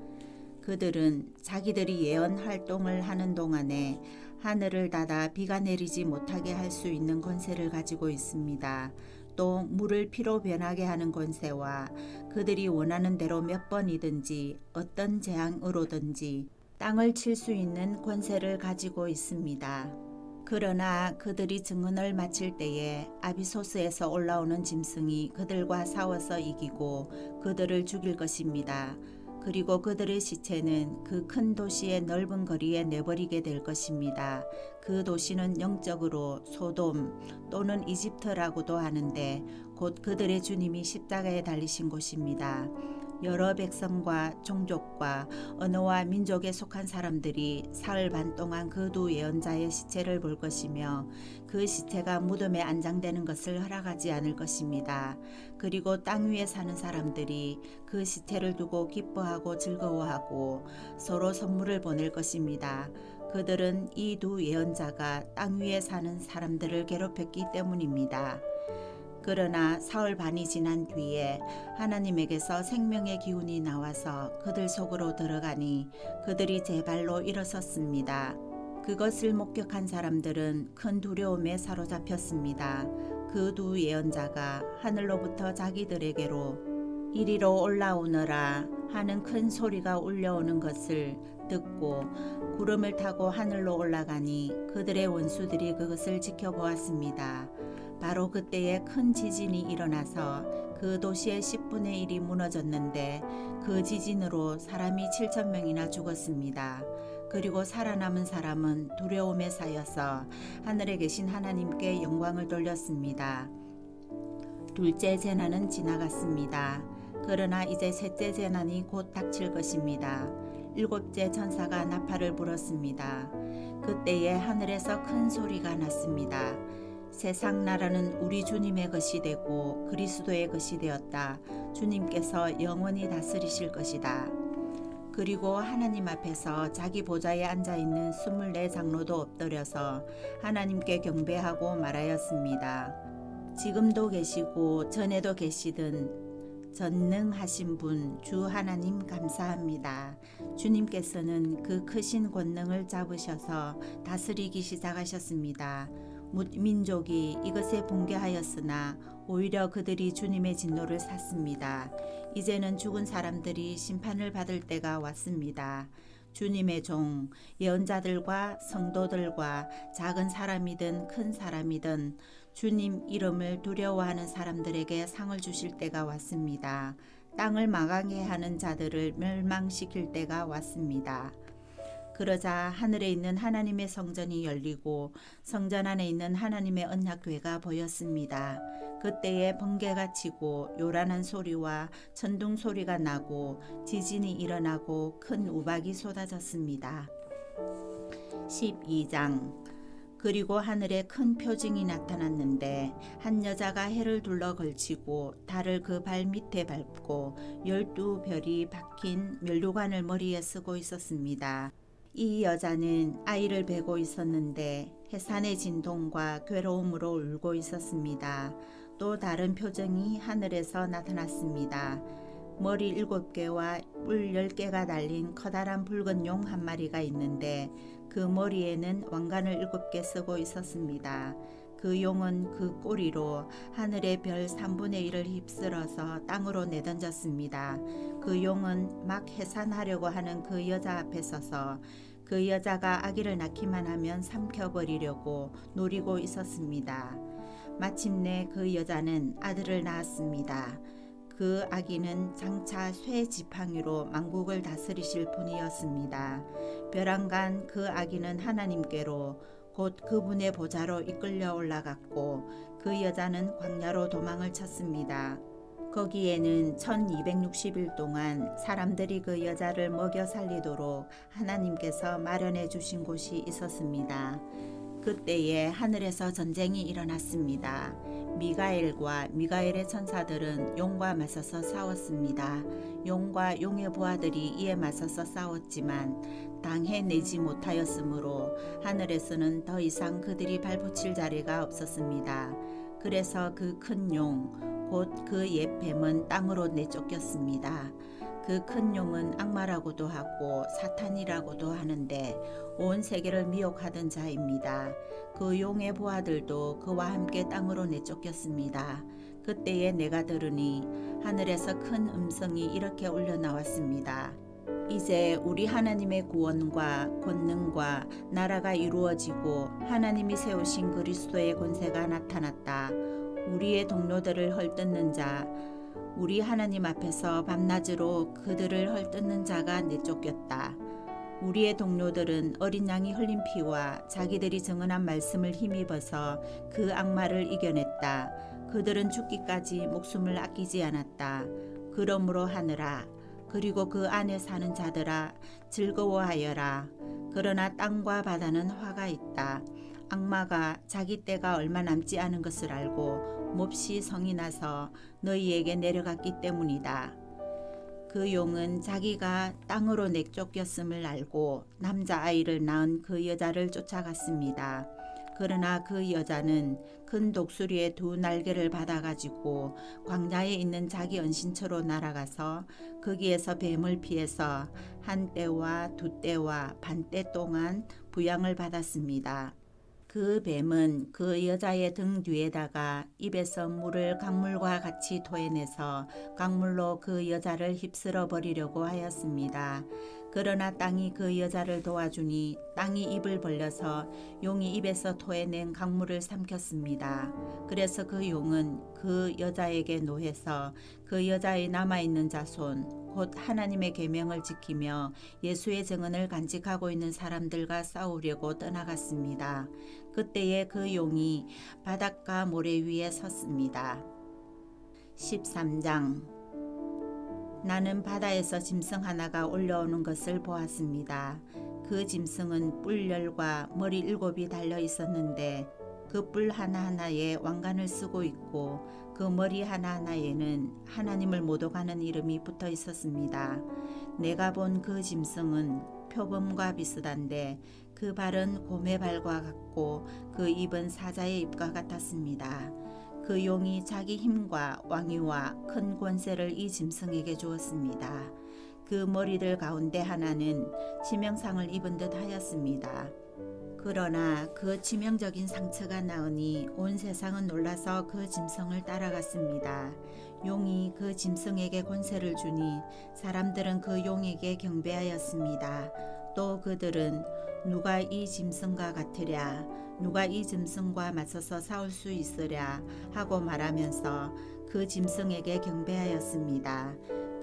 그들은 자기들이 예언 활동을 하는 동안에 하늘을 닫아 비가 내리지 못하게 할 수 있는 권세를 가지고 있습니다. 또 물을 피로 변하게 하는 권세와 그들이 원하는 대로 몇 번이든지 어떤 재앙으로든지 땅을 칠 수 있는 권세를 가지고 있습니다. 그러나 그들이 증언을 마칠 때에 아비소스에서 올라오는 짐승이 그들과 싸워서 이기고 그들을 죽일 것입니다. 그리고 그들의 시체는 그 큰 도시의 넓은 거리에 내버리게 될 것입니다. 그 도시는 영적으로 소돔 또는 이집트라고도 하는데 곧 그들의 주님이 십자가에 달리신 곳입니다. 여러 백성과 종족과 언어와 민족에 속한 사람들이 사흘 반 동안 그 2 예언자의 시체를 볼 것이며 그 시체가 무덤에 안장되는 것을 허락하지 않을 것입니다. 그리고 땅 위에 사는 사람들이 그 시체를 두고 기뻐하고 즐거워하고 서로 선물을 보낼 것입니다. 그들은 이 2 예언자가 땅 위에 사는 사람들을 괴롭혔기 때문입니다. 그러나 사흘 반이 지난 뒤에 하나님에게서 생명의 기운이 나와서 그들 속으로 들어가니 그들이 제 발로 일어섰습니다. 그것을 목격한 사람들은 큰 두려움에 사로잡혔습니다. 그 2 예언자가 하늘로부터 자기들에게로 이리로 올라오너라 하는 큰 소리가 울려오는 것을 듣고 구름을 타고 하늘로 올라가니 그들의 원수들이 그것을 지켜보았습니다. 바로 그때에 큰 지진이 일어나서 그 도시의 10분의 1이 무너졌는데 그 지진으로 사람이 7,000명이나 죽었습니다. 그리고 살아남은 사람은 두려움에 쌓여서 하늘에 계신 하나님께 영광을 돌렸습니다. 둘째 재난은 지나갔습니다. 그러나 이제 셋째 재난이 곧 닥칠 것입니다. 일곱째 천사가 나팔을 불었습니다. 그때에 하늘에서 큰 소리가 났습니다. 세상 나라는 우리 주님의 것이 되고 그리스도의 것이 되었다. 주님께서 영원히 다스리실 것이다. 그리고 하나님 앞에서 자기 보좌에 앉아있는 24장로도 엎드려서 하나님께 경배하고 말하였습니다. 지금도 계시고 전에도 계시든 전능하신 분 주 하나님 감사합니다. 주님께서는 그 크신 권능을 잡으셔서 다스리기 시작하셨습니다. 민족이 이것에 붕괴하였으나 오히려 그들이 주님의 진노를 샀습니다. 이제는 죽은 사람들이 심판을 받을 때가 왔습니다. 주님의 종, 예언자들과 성도들과 작은 사람이든 큰 사람이든 주님 이름을 두려워하는 사람들에게 상을 주실 때가 왔습니다. 땅을 망하게 하는 자들을 멸망시킬 때가 왔습니다. 그러자 하늘에 있는 하나님의 성전이 열리고 성전 안에 있는 하나님의 언약궤가 보였습니다. 그때에 번개가 치고 요란한 소리와 천둥 소리가 나고 지진이 일어나고 큰 우박이 쏟아졌습니다. 12장. 그리고 하늘에 큰 표징이 나타났는데 한 여자가 해를 둘러 걸치고 달을 그 발 밑에 밟고 12별이 박힌 면류관을 머리에 쓰고 있었습니다. 이 여자는 아이를 베고 있었는데 해산의 진동과 괴로움으로 울고 있었습니다. 또 다른 표징이 하늘에서 나타났습니다. 머리 7개와 뿔 10개가 달린 커다란 붉은 용 한 마리가 있는데 그 머리에는 왕관을 7개 쓰고 있었습니다. 그 용은 그 꼬리로 하늘의 별 3분의 1을 휩쓸어서 땅으로 내던졌습니다. 그 용은 막 해산하려고 하는 그 여자 앞에 서서 그 여자가 아기를 낳기만 하면 삼켜버리려고 노리고 있었습니다. 마침내 그 여자는 아들을 낳았습니다. 그 아기는 장차 쇠 지팡이로 만국을 다스리실 분이었습니다. 벼랑간 그 아기는 하나님께로 곧 그분의 보좌로 이끌려 올라갔고 그 여자는 광야로 도망을 쳤습니다. 거기에는 1260일 동안 사람들이 그 여자를 먹여 살리도록 하나님께서 마련해 주신 곳이 있었습니다. 그때에 하늘에서 전쟁이 일어났습니다. 미가엘과 미가엘의 천사들은 용과 맞서서 싸웠습니다. 용과 용의 부하들이 이에 맞서서 싸웠지만 당해내지 못하였으므로 하늘에서는 더 이상 그들이 발붙일 자리가 없었습니다. 그래서 그 큰 용, 곧 그 옛 뱀은 땅으로 내쫓겼습니다. 그 큰 용은 악마라고도 하고 사탄이라고도 하는데 온 세계를 미혹하던 자입니다. 그 용의 부하들도 그와 함께 땅으로 내쫓겼습니다. 그때에 내가 들으니 하늘에서 큰 음성이 이렇게 울려 나왔습니다. 이제 우리 하나님의 구원과 권능과 나라가 이루어지고 하나님이 세우신 그리스도의 권세가 나타났다. 우리의 동료들을 헐뜯는 자, 우리 하나님 앞에서 밤낮으로 그들을 헐뜯는 자가 내쫓겼다. 우리의 동료들은 어린 양이 흘린 피와 자기들이 증언한 말씀을 힘입어서 그 악마를 이겨냈다. 그들은 죽기까지 목숨을 아끼지 않았다. 그러므로 하늘아, 그리고 그 안에 사는 자들아, 즐거워하여라. 그러나 땅과 바다는 화가 있다. 악마가 자기 때가 얼마 남지 않은 것을 알고 몹시 성이 나서 너희에게 내려갔기 때문이다. 그 용은 자기가 땅으로 내쫓겼음을 알고 남자아이를 낳은 그 여자를 쫓아갔습니다. 그러나 그 여자는 큰 독수리의 2 날개를 받아가지고 광야에 있는 자기 은신처로 날아가서 거기에서 뱀을 피해서 1때와 2때와 반때 동안 부양을 받았습니다. 그 뱀은 그 여자의 등 뒤에다가 입에서 물을 강물과 같이 토해내서 강물로 그 여자를 휩쓸어 버리려고 하였습니다. 그러나 땅이 그 여자를 도와주니 땅이 입을 벌려서 용이 입에서 토해낸 강물을 삼켰습니다. 그래서 그 용은 그 여자에게 노해서 그 여자의 남아있는 자손 곧 하나님의 계명을 지키며 예수의 증언을 간직하고 있는 사람들과 싸우려고 떠나갔습니다. 그때에 그 용이 바닷가 모래 위에 섰습니다. 13장 나는 바다에서 짐승 하나가 올라오는 것을 보았습니다. 그 짐승은 뿔열과 머리 7이 달려 있었는데 그 뿔 하나하나에 왕관을 쓰고 있고 그 머리 하나하나에는 하나님을 모독하는 이름이 붙어 있었습니다. 내가 본 그 짐승은 표범과 비슷한데 그 발은 곰의 발과 같고 그 입은 사자의 입과 같았습니다. 그 용이 자기 힘과 왕위와 큰 권세를 이 짐승에게 주었습니다. 그 머리들 가운데 하나는 치명상을 입은 듯 하였습니다. 그러나 그 치명적인 상처가 나으니 온 세상은 놀라서 그 짐승을 따라갔습니다. 용이 그 짐승에게 권세를 주니 사람들은 그 용에게 경배하였습니다. 또 그들은 누가 이 짐승과 같으랴 누가 이 짐승과 맞서서 싸울 수 있으랴 하고 말하면서 그 짐승에게 경배하였습니다.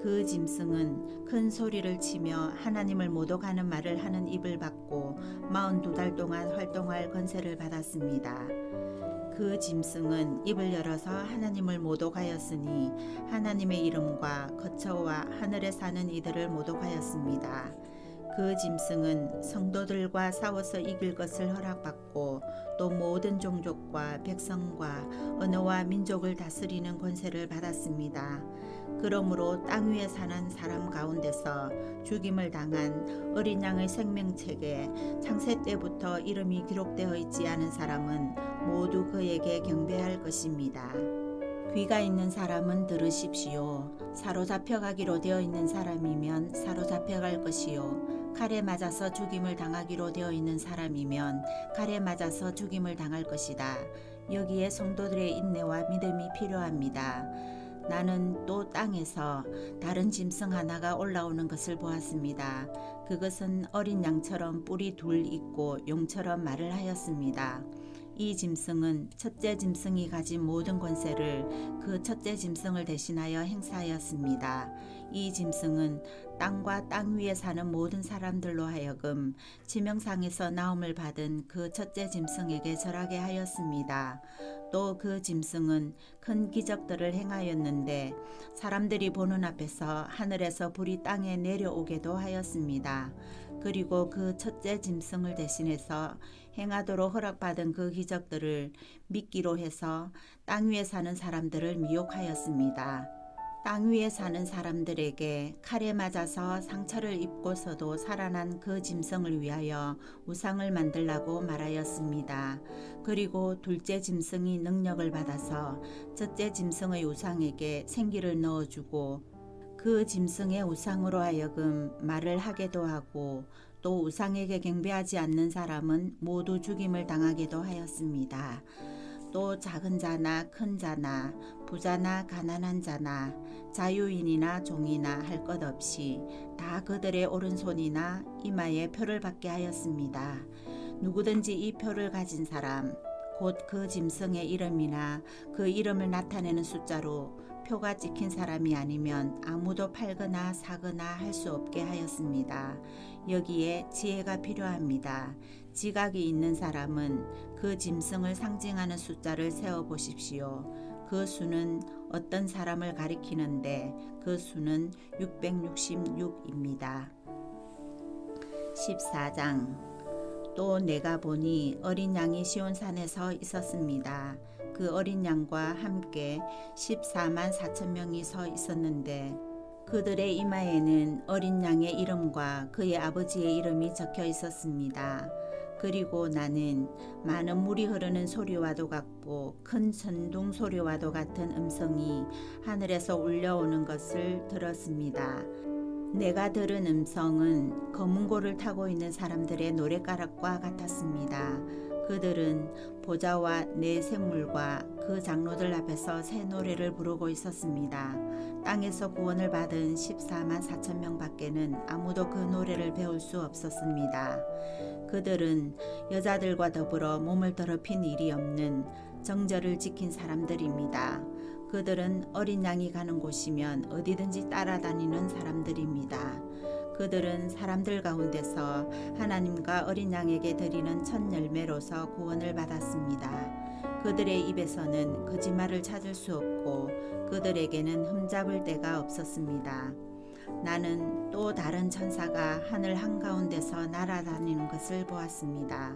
그 짐승은 큰 소리를 치며 하나님을 모독하는 말을 하는 입을 받고 42달 동안 활동할 권세를 받았습니다. 그 짐승은 입을 열어서 하나님을 모독하였으니 하나님의 이름과 거처와 하늘에 사는 이들을 모독하였습니다. 그 짐승은 성도들과 싸워서 이길 것을 허락받고 또 모든 종족과 백성과 언어와 민족을 다스리는 권세를 받았습니다. 그러므로 땅 위에 사는 사람 가운데서 죽임을 당한 어린 양의 생명책에 창세 때부터 이름이 기록되어 있지 않은 사람은 모두 그에게 경배할 것입니다. 귀가 있는 사람은 들으십시오. 사로잡혀 가기로 되어 있는 사람이면 사로잡혀 갈 것이요. 칼에 맞아서 죽임을 당하기로 되어 있는 사람이면 칼에 맞아서 죽임을 당할 것이다. 여기에 성도들의 인내와 믿음이 필요합니다. 나는 또 땅에서 다른 짐승 하나가 올라오는 것을 보았습니다. 그것은 어린 양처럼 뿔이 둘 있고 용처럼 말을 하였습니다. 이 짐승은 첫째 짐승이 가진 모든 권세를 그 첫째 짐승을 대신하여 행사하였습니다. 이 짐승은 땅과 땅 위에 사는 모든 사람들로 하여금 치명상에서 나옴을 받은 그 첫째 짐승에게 절하게 하였습니다. 또 그 짐승은 큰 기적들을 행하였는데 사람들이 보는 앞에서 하늘에서 불이 땅에 내려오게도 하였습니다. 그리고 그 첫째 짐승을 대신해서 행하도록 허락받은 그 기적들을 믿기로 해서 땅 위에 사는 사람들을 미혹하였습니다. 땅 위에 사는 사람들에게 칼에 맞아서 상처를 입고서도 살아난 그 짐승을 위하여 우상을 만들라고 말하였습니다. 그리고 둘째 짐승이 능력을 받아서 첫째 짐승의 우상에게 생기를 넣어주고 그 짐승의 우상으로 하여금 말을 하게도 하고 또 우상에게 경배하지 않는 사람은 모두 죽임을 당하게도 하였습니다. 또 작은 자나 큰 자나 부자나 가난한 자나 자유인이나 종이나 할 것 없이 다 그들의 오른손이나 이마에 표를 받게 하였습니다. 누구든지 이 표를 가진 사람 곧 그 짐승의 이름이나 그 이름을 나타내는 숫자로 표가 찍힌 사람이 아니면 아무도 팔거나 사거나 할 수 없게 하였습니다. 여기에 지혜가 필요합니다. 지각이 있는 사람은 그 짐승을 상징하는 숫자를 세어 보십시오. 그 수는 어떤 사람을 가리키는데 그 수는 666입니다. 14장 또 내가 보니 어린 양이 시온산에 서 있었습니다. 그 어린 양과 함께 14만 4천 명이 서 있었는데 그들의 이마에는 어린 양의 이름과 그의 아버지의 이름이 적혀 있었습니다. 그리고 나는 많은 물이 흐르는 소리와도 같고 큰 천둥 소리와도 같은 음성이 하늘에서 울려오는 것을 들었습니다. 내가 들은 음성은 검은 고를 타고 있는 사람들의 노랫가락과 같았습니다. 그들은 보좌와 네 생물과 그 그 장로들 앞에서 새 노래를 부르고 있었습니다. 땅에서 구원을 받은 14만 4천 명 밖에는 아무도 그 노래를 배울 수 없었습니다. 그들은 여자들과 더불어 몸을 더럽힌 일이 없는 정절을 지킨 사람들입니다. 그들은 어린 양이 가는 곳이면 어디든지 따라다니는 사람들입니다. 그들은 사람들 가운데서 하나님과 어린 양에게 드리는 첫 열매로서 구원을 받았습니다. 그들의 입에서는 거짓말을 찾을 수 없고 그들에게는 흠잡을 데가 없었습니다. 나는 또 다른 천사가 하늘 한가운데서 날아다니는 것을 보았습니다.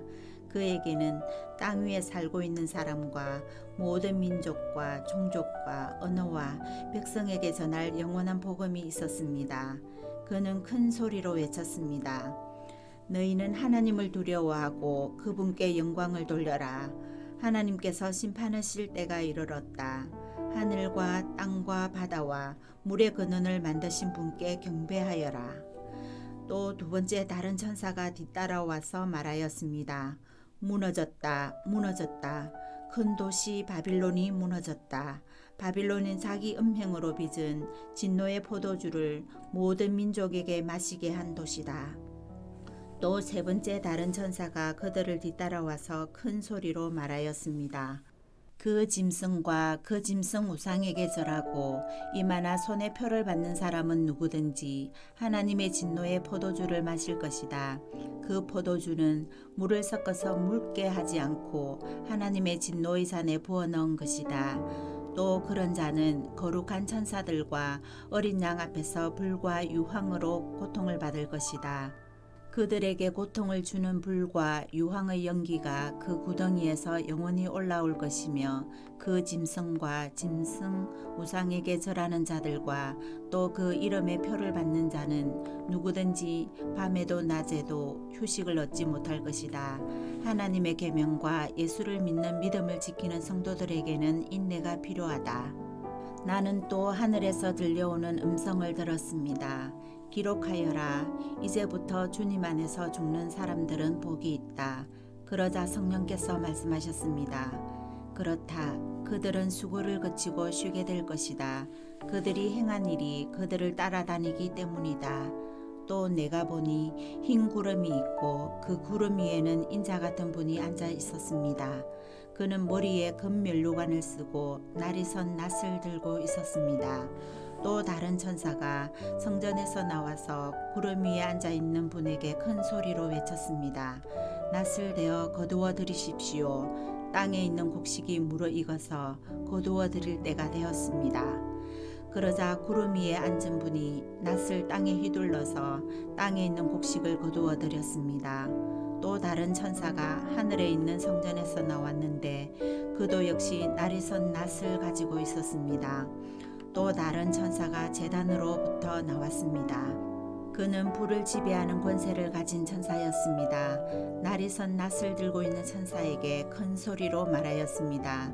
그에게는 땅 위에 살고 있는 사람과 모든 민족과 종족과 언어와 백성에게 전할 영원한 복음이 있었습니다. 그는 큰 소리로 외쳤습니다. 너희는 하나님을 두려워하고 그분께 영광을 돌려라. 하나님께서 심판하실 때가 이르렀다. 하늘과 땅과 바다와 물의 근원을 만드신 분께 경배하여라. 또 두 번째 다른 천사가 뒤따라와서 말하였습니다. 무너졌다, 무너졌다. 큰 도시 바빌론이 무너졌다. 바빌론은 자기 음행으로 빚은 진노의 포도주를 모든 민족에게 마시게 한 도시다. 또 세 번째 다른 천사가 그들을 뒤따라와서 큰 소리로 말하였습니다. 그 짐승과 그 짐승 우상에게 절하고 이마나 손에 표를 받는 사람은 누구든지 하나님의 진노의 포도주를 마실 것이다. 그 포도주는 물을 섞어서 묽게 하지 않고 하나님의 진노의 잔에 부어 넣은 것이다. 또 그런 자는 거룩한 천사들과 어린 양 앞에서 불과 유황으로 고통을 받을 것이다. 그들에게 고통을 주는 불과 유황의 연기가 그 구덩이에서 영원히 올라올 것이며 그 짐승과 짐승 우상에게 절하는 자들과 또 그 이름의 표를 받는 자는 누구든지 밤에도 낮에도 휴식을 얻지 못할 것이다. 하나님의 계명과 예수를 믿는 믿음을 지키는 성도들에게는 인내가 필요하다. 나는 또 하늘에서 들려오는 음성을 들었습니다. 기록하여라. 이제부터 주님 안에서 죽는 사람들은 복이 있다. 그러자 성령께서 말씀하셨습니다. 그렇다. 그들은 수고를 그치고 쉬게 될 것이다. 그들이 행한 일이 그들을 따라다니기 때문이다. 또 내가 보니 흰 구름이 있고 그 구름 위에는 인자 같은 분이 앉아 있었습니다. 그는 머리에 금면류관을 쓰고 날이 선 낫을 들고 있었습니다. 또 다른 천사가 성전에서 나와서 구름 위에 앉아 있는 분에게 큰 소리로 외쳤습니다. 낫을 대어 거두어 들이십시오. 땅에 있는 곡식이 무르익어서 거두어 들일 때가 되었습니다. 그러자 구름 위에 앉은 분이 낫을 땅에 휘둘러서 땅에 있는 곡식을 거두어 들였습니다. 또 다른 천사가 하늘에 있는 성전에서 나왔는데 그도 역시 날이 선 낫을 가지고 있었습니다. 또 다른 천사가 제단으로부터 나왔습니다. 그는 불을 지배하는 권세를 가진 천사였습니다. 날이 선 낫을 들고 있는 천사에게 큰 소리로 말하였습니다.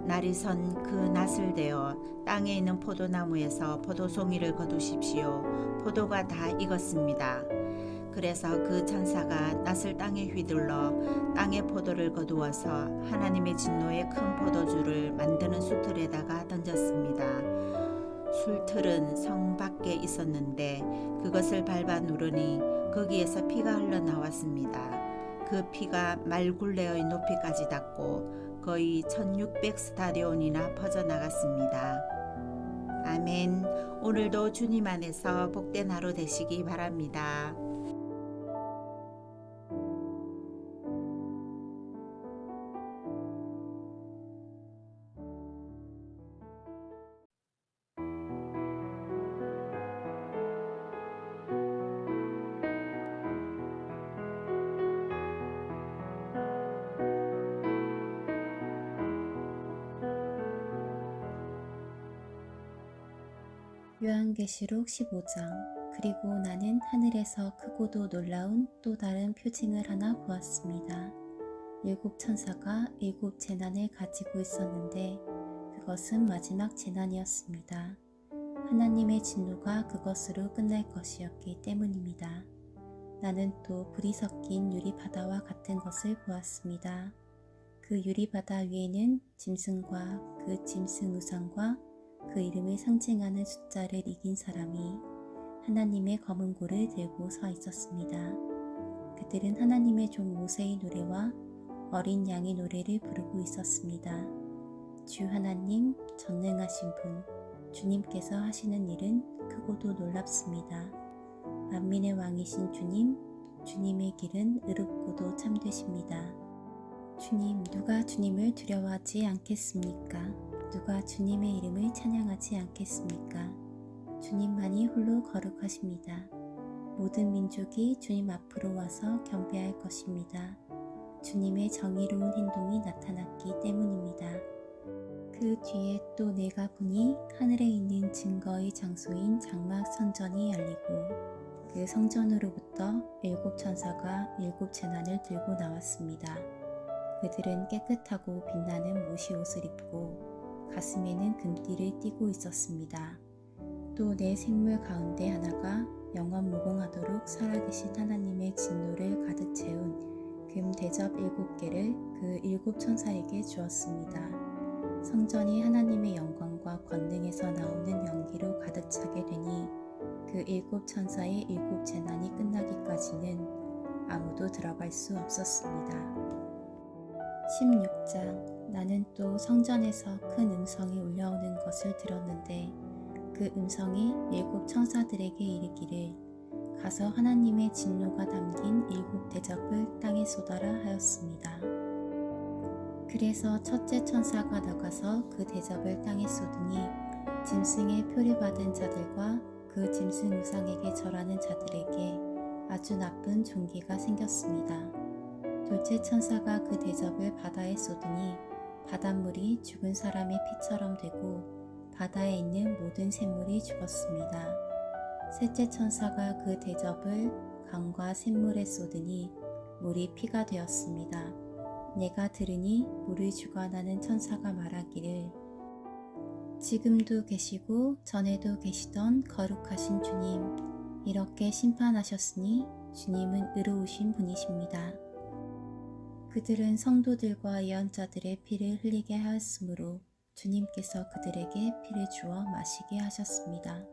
날이 선 그 낫을 대어 땅에 있는 포도나무에서 포도송이를 거두십시오. 포도가 다 익었습니다. 그래서 그 천사가 낫을 땅에 휘둘러 땅의 포도를 거두어서 하나님의 진노의 큰 포도주를 만드는 수틀에다가 던졌습니다. 술틀은 성 밖에 있었는데 그것을 밟아 누르니 거기에서 피가 흘러나왔습니다. 그 피가 말굴레의 높이까지 닿고 거의 1600 스타디온이나 퍼져나갔습니다. 아멘. 오늘도 주님 안에서 복된 하루 되시기 바랍니다. 요한계시록 15장. 그리고 나는 하늘에서 크고도 놀라운 또 다른 표징을 하나 보았습니다. 7 천사가 7 재난을 가지고 있었는데 그것은 마지막 재난이었습니다. 하나님의 진노가 그것으로 끝날 것이었기 때문입니다. 나는 또 불이 섞인 유리 바다와 같은 것을 보았습니다. 그 유리바다 위에는 짐승과 그 짐승 우상과 그 이름을 상징하는 숫자를 이긴 사람이 하나님의 검은 고를 들고 서 있었습니다. 그들은 하나님의 종 모세의 노래와 어린 양의 노래를 부르고 있었습니다. 주 하나님, 전능하신 분, 주님께서 하시는 일은 크고도 놀랍습니다. 만민의 왕이신 주님, 주님의 길은 의롭고도 참되십니다. 주님, 누가 주님을 두려워하지 않겠습니까? 누가 주님의 이름을 찬양하지 않겠습니까? 주님만이 홀로 거룩하십니다. 모든 민족이 주님 앞으로 와서 경배할 것입니다. 주님의 정의로운 행동이 나타났기 때문입니다. 그 뒤에 또 내가 보니 하늘에 있는 증거의 장소인 장막 성전이 열리고 그 성전으로부터 7 천사가 7 재난을 들고 나왔습니다. 그들은 깨끗하고 빛나는 못이 옷을 입고 가슴에는 금띠를 띠고 있었습니다. 또 내 생물 가운데 하나가 영원 무궁하도록 살아계신 하나님의 진노를 가득 채운 금 대접 7개를 그 7 천사에게 주었습니다. 성전이 하나님의 영광과 권능에서 나오는 연기로 가득 차게 되니 그 7 천사의 7 재난이 끝나기까지는 아무도 들어갈 수 없었습니다. 16장. 나는 또 성전에서 큰 음성이 울려오는 것을 들었는데 그 음성이 7 천사들에게 이르기를 가서 하나님의 진노가 담긴 7 대접을 땅에 쏟아라 하였습니다. 그래서 첫째 천사가 나가서 그 대접을 땅에 쏟으니 짐승의 표를 받은 자들과 그 짐승 우상에게 절하는 자들에게 아주 나쁜 종기가 생겼습니다. 둘째 천사가 그 대접을 바다에 쏟으니 바닷물이 죽은 사람의 피처럼 되고 바다에 있는 모든 샘물이 죽었습니다. 셋째 천사가 그 대접을 강과 샘물에 쏟으니 물이 피가 되었습니다. 내가 들으니 물을 주관하는 천사가 말하기를 지금도 계시고 전에도 계시던 거룩하신 주님, 이렇게 심판하셨으니 주님은 의로우신 분이십니다. 그들은 성도들과 예언자들의 피를 흘리게 하였으므로 주님께서 그들에게 피를 주어 마시게 하셨습니다.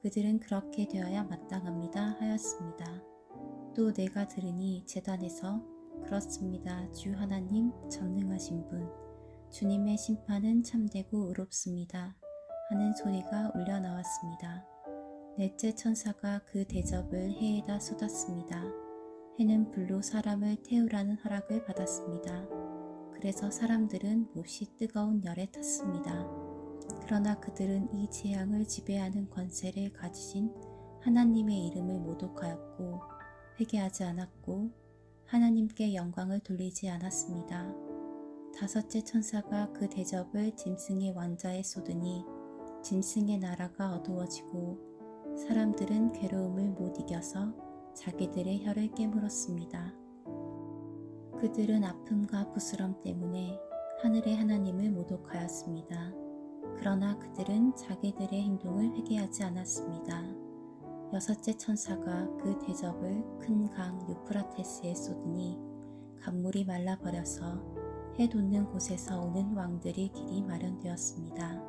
그들은 그렇게 되어야 마땅합니다 하였습니다. 또 내가 들으니 제단에서 그렇습니다. 주 하나님 전능하신 분, 주님의 심판은 참되고 의롭습니다 하는 소리가 울려 나왔습니다. 넷째 천사가 그 대접을 해에다 쏟았습니다. 해는 불로 사람을 태우라는 허락을 받았습니다. 그래서 사람들은 몹시 뜨거운 열에 탔습니다. 그러나 그들은 이 재앙을 지배하는 권세를 가지신 하나님의 이름을 모독하였고 회개하지 않았고 하나님께 영광을 돌리지 않았습니다. 다섯째 천사가 그 대접을 짐승의 왕자에 쏟으니 짐승의 나라가 어두워지고 사람들은 괴로움을 못 이겨서 자기들의 혀를 깨물었습니다. 그들은 아픔과 부스럼 때문에 하늘의 하나님을 모독하였습니다. 그러나 그들은 자기들의 행동을 회개하지 않았습니다. 여섯째 천사가 그 대접을 큰 강 유프라테스에 쏟으니 강물이 말라버려서 해 돋는 곳에서 오는 왕들의 길이 마련되었습니다.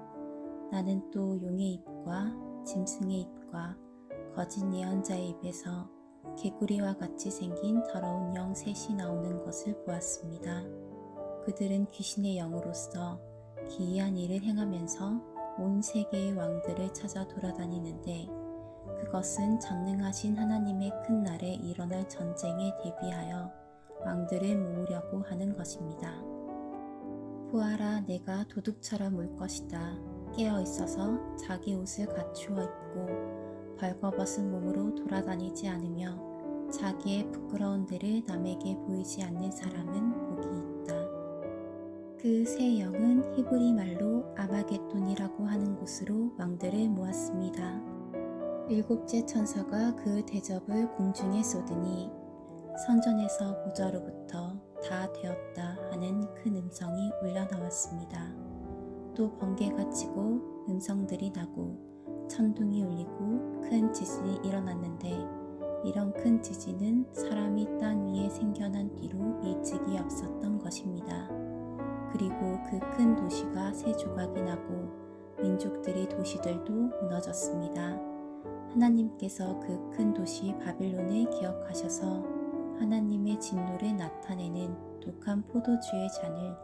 나는 또 용의 입과 짐승의 입과 거짓 예언자의 입에서 개구리와 같이 생긴 더러운 영 셋이 나오는 것을 보았습니다. 그들은 귀신의 영으로서 기이한 일을 행하면서 온 세계의 왕들을 찾아 돌아다니는데 그것은 전능하신 하나님의 큰 날에 일어날 전쟁에 대비하여 왕들을 모으려고 하는 것입니다. 보아라, 내가 도둑처럼 올 것이다. 깨어 있어서 자기 옷을 갖추어 입고 벌거벗은 몸으로 돌아다니지 않으며 자기의 부끄러운 데를 남에게 보이지 않는 사람은 복이 있다. 그 세 영은 히브리 말로 아마겟돈이라고 하는 곳으로 왕들을 모았습니다. 일곱째 천사가 그 대접을 공중에 쏟으니 성전에서 보좌로부터 다 되었다 하는 큰 음성이 울려 나왔습니다. 또 번개가 치고 음성들이 나고 천둥이 울리고 큰 지진이 일어났는데 이런 큰 지진은 사람이 땅 위에 생겨난 뒤로 일찍이 없었던 것입니다. 그리고 그 큰 도시가 세 조각이 나고 민족들의 도시들도 무너졌습니다. 하나님께서 그 큰 도시 바빌론을 기억하셔서 하나님의 진노를 나타내는 독한 포도주의 잔을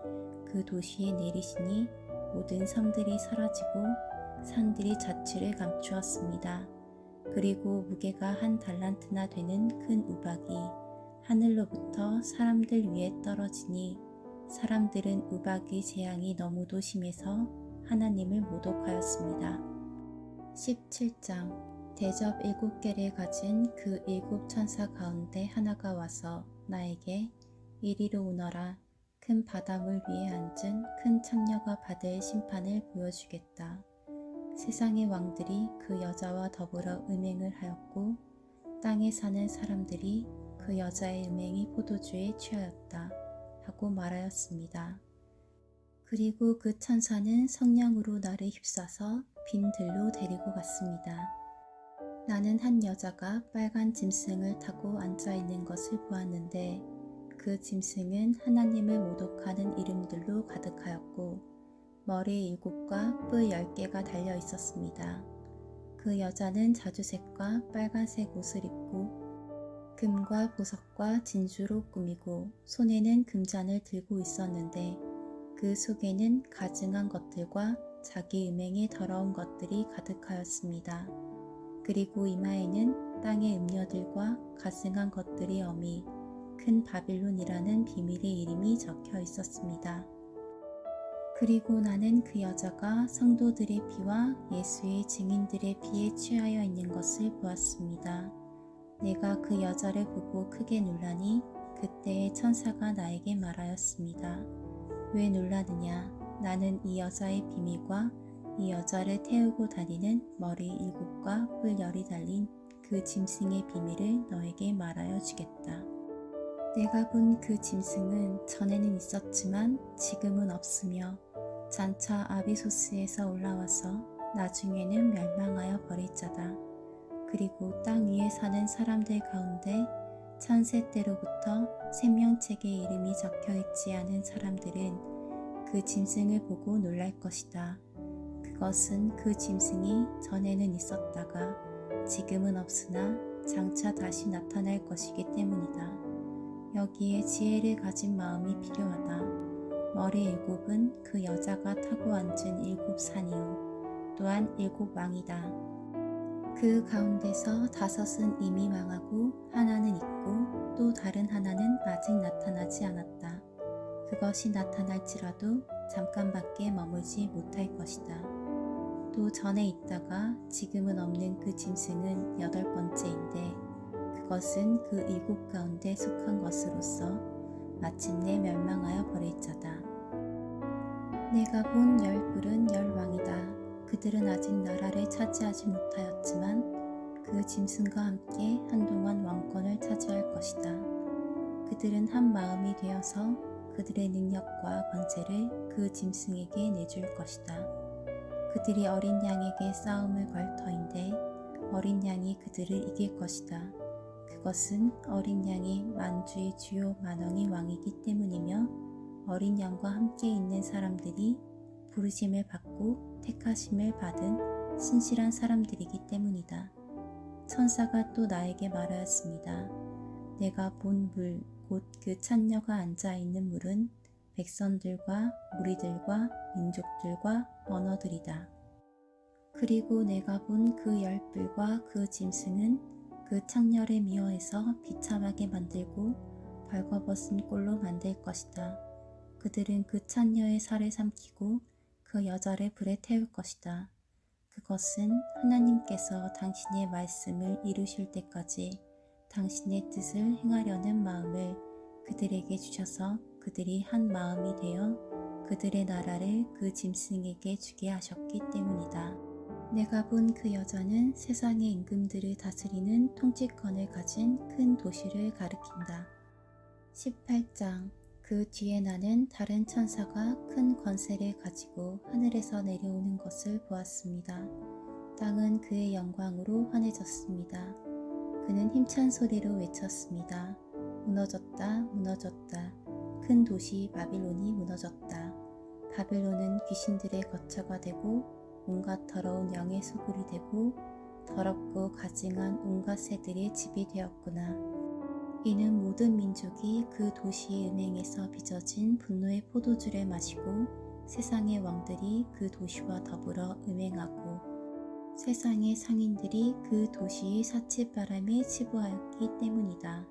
그 도시에 내리시니 모든 섬들이 사라지고 산들이 자취를 감추었습니다. 그리고 무게가 한 달란트나 되는 큰 우박이 하늘로부터 사람들 위에 떨어지니 사람들은 우박의 재앙이 너무도 심해서 하나님을 모독하였습니다. 17장 대접 7개를 가진 그 7천사 가운데 하나가 와서 나에게 이리로 오너라. 큰 바닷물 위에 앉은 큰 창녀가 받을 심판을 보여주겠다. 세상의 왕들이 그 여자와 더불어 음행을 하였고 땅에 사는 사람들이 그 여자의 음행이 포도주에 취하였다 하고 말하였습니다. 그리고 그 천사는 성령으로 나를 휩싸서 빈 들로 데리고 갔습니다. 나는 한 여자가 빨간 짐승을 타고 앉아있는 것을 보았는데 그 짐승은 하나님을 모독하는 이름들로 가득하였고 머리 7과 뿔 10개가 달려 있었습니다. 그 여자는 자주색과 빨간색 옷을 입고 금과 보석과 진주로 꾸미고 손에는 금잔을 들고 있었는데 그 속에는 가증한 것들과 자기 음행에 더러운 것들이 가득하였습니다. 그리고 이마에는 땅의 음녀들과 가증한 것들이 어미 큰 바빌론이라는 비밀의 이름이 적혀 있었습니다. 그리고 나는 그 여자가 성도들의 피와 예수의 증인들의 피에 취하여 있는 것을 보았습니다. 내가 그 여자를 보고 크게 놀라니 그때의 천사가 나에게 말하였습니다. 왜 놀라느냐? 나는 이 여자의 비밀과 이 여자를 태우고 다니는 머리 7과 뿔 10이 달린 그 짐승의 비밀을 너에게 말하여 주겠다. 내가 본 그 짐승은 전에는 있었지만 지금은 없으며 장차 아비소스에서 올라와서 나중에는 멸망하여 버릴 자다. 그리고 땅 위에 사는 사람들 가운데 창세 때로부터 생명책에 이름이 적혀 있지 않은 사람들은 그 짐승을 보고 놀랄 것이다. 그것은 그 짐승이 전에는 있었다가 지금은 없으나 장차 다시 나타날 것이기 때문이다. 여기에 지혜를 가진 마음이 필요하다. 머리 7은 그 여자가 타고 앉은 7산이요 또한 7왕이다. 그 가운데서 5은 이미 망하고 하나는 있고 또 다른 하나는 아직 나타나지 않았다. 그것이 나타날지라도 잠깐밖에 머물지 못할 것이다. 또 전에 있다가 지금은 없는 그 짐승은 8번째인데 그것은 그 7 가운데 속한 것으로서 마침내 멸망하여 버릴 자다. 내가 본 10뿔은 10왕이다. 그들은 아직 나라를 차지하지 못하였지만 그 짐승과 함께 한동안 왕권을 차지할 것이다. 그들은 한 마음이 되어서 그들의 능력과 권세를 그 짐승에게 내줄 것이다. 그들이 어린 양에게 싸움을 걸 터인데 어린 양이 그들을 이길 것이다. 그것은 어린 양이 만주의 주요 만왕의 왕이기 때문이며 어린 양과 함께 있는 사람들이 부르심을 받고 택하심을 받은 신실한 사람들이기 때문이다. 천사가 또 나에게 말하였습니다. 내가 본 물, 곧 그 찬녀가 앉아있는 물은 백성들과 무리들과 민족들과 언어들이다. 그리고 내가 본 그 10뿔과 그 짐승은 그 창녀를 미워해서 비참하게 만들고 벌거벗은 꼴로 만들 것이다. 그들은 그 창녀의 살을 삼키고 그 여자를 불에 태울 것이다. 그것은 하나님께서 당신의 말씀을 이루실 때까지 당신의 뜻을 행하려는 마음을 그들에게 주셔서 그들이 한 마음이 되어 그들의 나라를 그 짐승에게 주게 하셨기 때문이다. 내가 본 그 여자는 세상의 임금들을 다스리는 통치권을 가진 큰 도시를 가리킨다. 18장 그 뒤에 나는 다른 천사가 큰 권세를 가지고 하늘에서 내려오는 것을 보았습니다. 땅은 그의 영광으로 환해졌습니다. 그는 힘찬 소리로 외쳤습니다. 무너졌다, 무너졌다. 큰 도시 바빌론이 무너졌다. 바빌론은 귀신들의 거처가 되고 온갖 더러운 영의 소굴이 되고 더럽고 가증한 온갖 새들의 집이 되었구나. 이는 모든 민족이 그 도시의 음행에서 빚어진 분노의 포도주를 마시고 세상의 왕들이 그 도시와 더불어 음행하고 세상의 상인들이 그 도시의 사칫바람에 치부하였기 때문이다.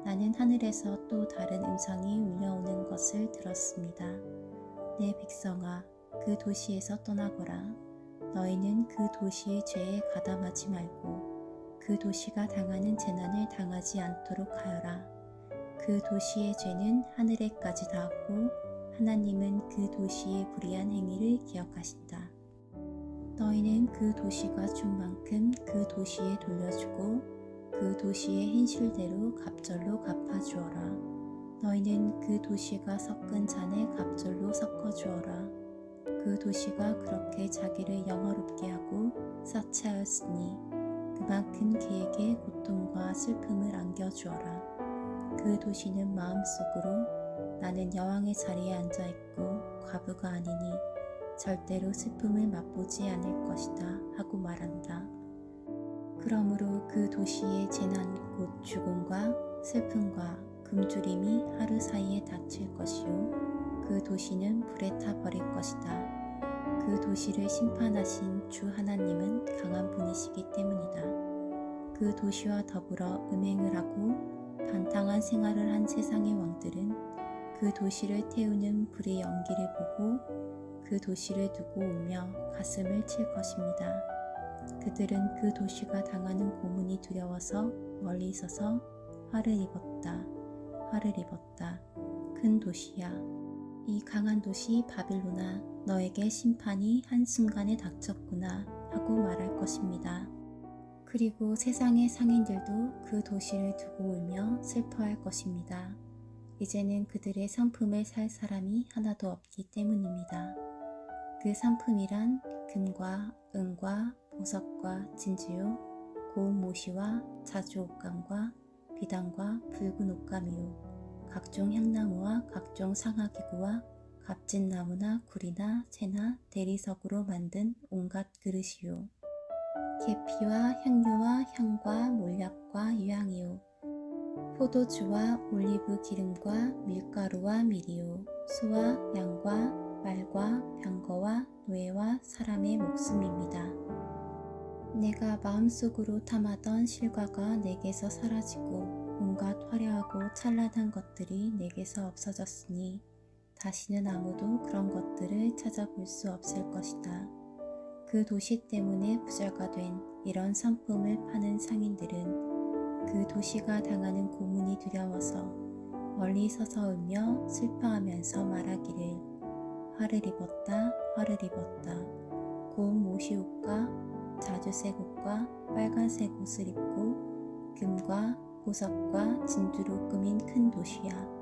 나는 하늘에서 또 다른 음성이 울려오는 것을 들었습니다. 내 백성아, 그 도시에서 떠나거라. 너희는 그 도시의 죄에 가담하지 말고 그 도시가 당하는 재난을 당하지 않도록 하여라. 그 도시의 죄는 하늘에까지 닿았고 하나님은 그 도시의 불의한 행위를 기억하신다. 너희는 그 도시가 준 만큼 그 도시에 돌려주고 그 도시의 행실대로 갑절로 갚아주어라. 너희는 그 도시가 섞은 잔에 갑절로 섞어주어라. 그 도시가 그렇게 자기를 영화롭게 하고 사치하였으니 그만큼 그에게 고통과 슬픔을 안겨주어라. 그 도시는 마음속으로 나는 여왕의 자리에 앉아있고 과부가 아니니 절대로 슬픔을 맛보지 않을 것이다 하고 말한다. 그러므로 그 도시의 재난 곧 죽음과 슬픔과 굶주림이 하루 사이에 닥칠 것이요 그 도시는 불에 타 버릴 것이다. 그 도시를 심판하신 주 하나님은 강한 분이시기 때문이다. 그 도시와 더불어 음행을 하고 반탕한 생활을 한 세상의 왕들은 그 도시를 태우는 불의 연기를 보고 그 도시를 두고 울며 가슴을 칠 것입니다. 그들은 그 도시가 당하는 고문이 두려워서 멀리 서서 화를 입었다. 화를 입었다. 큰 도시야. 이 강한 도시 바빌로나, 너에게 심판이 한순간에 닥쳤구나 하고 말할 것입니다. 그리고 세상의 상인들도 그 도시를 두고 울며 슬퍼할 것입니다. 이제는 그들의 상품을 살 사람이 하나도 없기 때문입니다. 그 상품이란 금과 은과 보석과 진주요, 고운 모시와 자주 옷감과 비단과 붉은 옷감이요, 각종 향나무와 각종 상아기구와 값진 나무나 구리나 채나 대리석으로 만든 온갖 그릇이요, 계피와 향료와 향과 몰약과 유향이요, 포도주와 올리브 기름과 밀가루와 밀이요, 소와 양과 말과 병거와 노예와 사람의 목숨입니다. 내가 마음속으로 탐하던 실과가 내게서 사라지고 온갖 화려하고 찬란한 것들이 내게서 없어졌으니 다시는 아무도 그런 것들을 찾아볼 수 없을 것이다. 그 도시 때문에 부자가 된 이런 상품을 파는 상인들은 그 도시가 당하는 고문이 두려워서 멀리 서서 울며 슬퍼하면서 말하기를 화를 입었다, 화를 입었다. 고운 모시옷과 자주색 옷과 빨간색 옷을 입고 금과 보석과 진주로 꾸민 큰 도시야.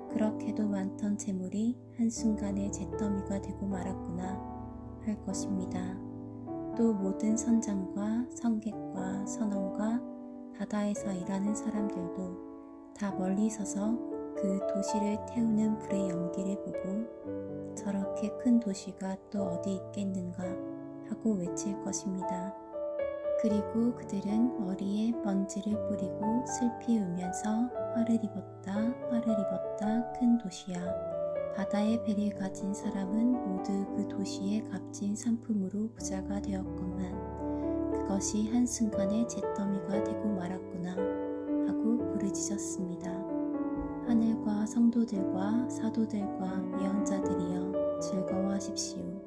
그렇게도 많던 재물이 한순간에 잿더미가 되고 말았구나 할 것입니다. 또 모든 선장과 성객과 선원과 바다에서 일하는 사람들도 다 멀리 서서 그 도시를 태우는 불의 연기를 보고 저렇게 큰 도시가 또 어디 있겠는가 하고 외칠 것입니다. 그리고 그들은 머리에 먼지를 뿌리고 슬피 울면서 화를 입었다, 화를 입었다, 큰 도시야. 바다의 배를 가진 사람은 모두 그 도시의 값진 상품으로 부자가 되었건만 그것이 한순간에 잿더미가 되고 말았구나 하고 부르짖었습니다. 하늘과 성도들과 사도들과 예언자들이여 즐거워하십시오.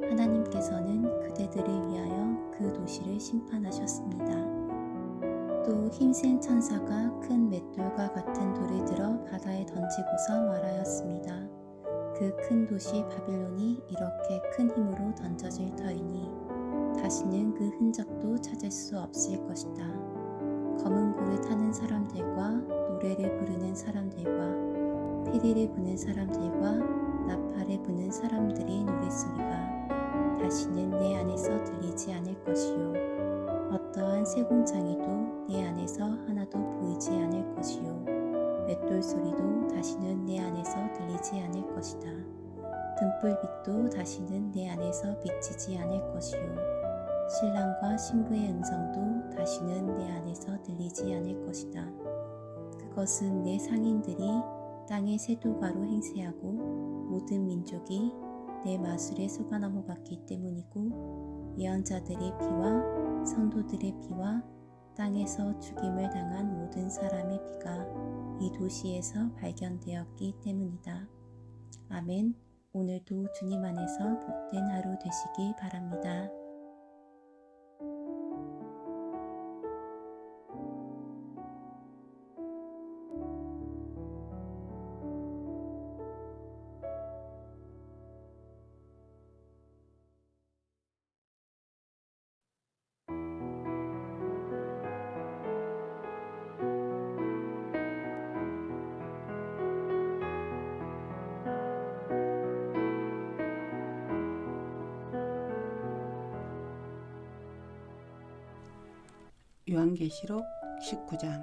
하나님께서는 그대들을 위하여 그 도시를 심판하셨습니다. 또 힘센 천사가 큰 맷돌과 같은 돌을 들어 바다에 던지고서 말하였습니다. 그 큰 도시 바빌론이 이렇게 큰 힘으로 던져질 터이니 다시는 그 흔적도 찾을 수 없을 것이다. 검은 고를 타는 사람들과 노래를 부르는 사람들과 피리를 부는 사람들과 나팔을 부는 사람들의 노랫소리가 다시는 내 안에서 들리지 않을 것이요 어떠한 세공장이도 내 안에서 하나도 보이지 않을 것이요 맷돌 소리도 다시는 내 안에서 들리지 않을 것이다. 등불빛도 다시는 내 안에서 비치지 않을 것이요 신랑과 신부의 음성도 다시는 내 안에서 들리지 않을 것이다. 그것은 내 상인들이 땅의 세도가로 행세하고 모든 민족이 내 마술에 속아 넘어갔기 때문이고 예언자들의 피와 성도들의 피와 땅에서 죽임을 당한 모든 사람의 피가 이 도시에서 발견되었기 때문이다. 아멘. 오늘도 주님 안에서 복된 하루 되시기 바랍니다. 요한계시록 19장.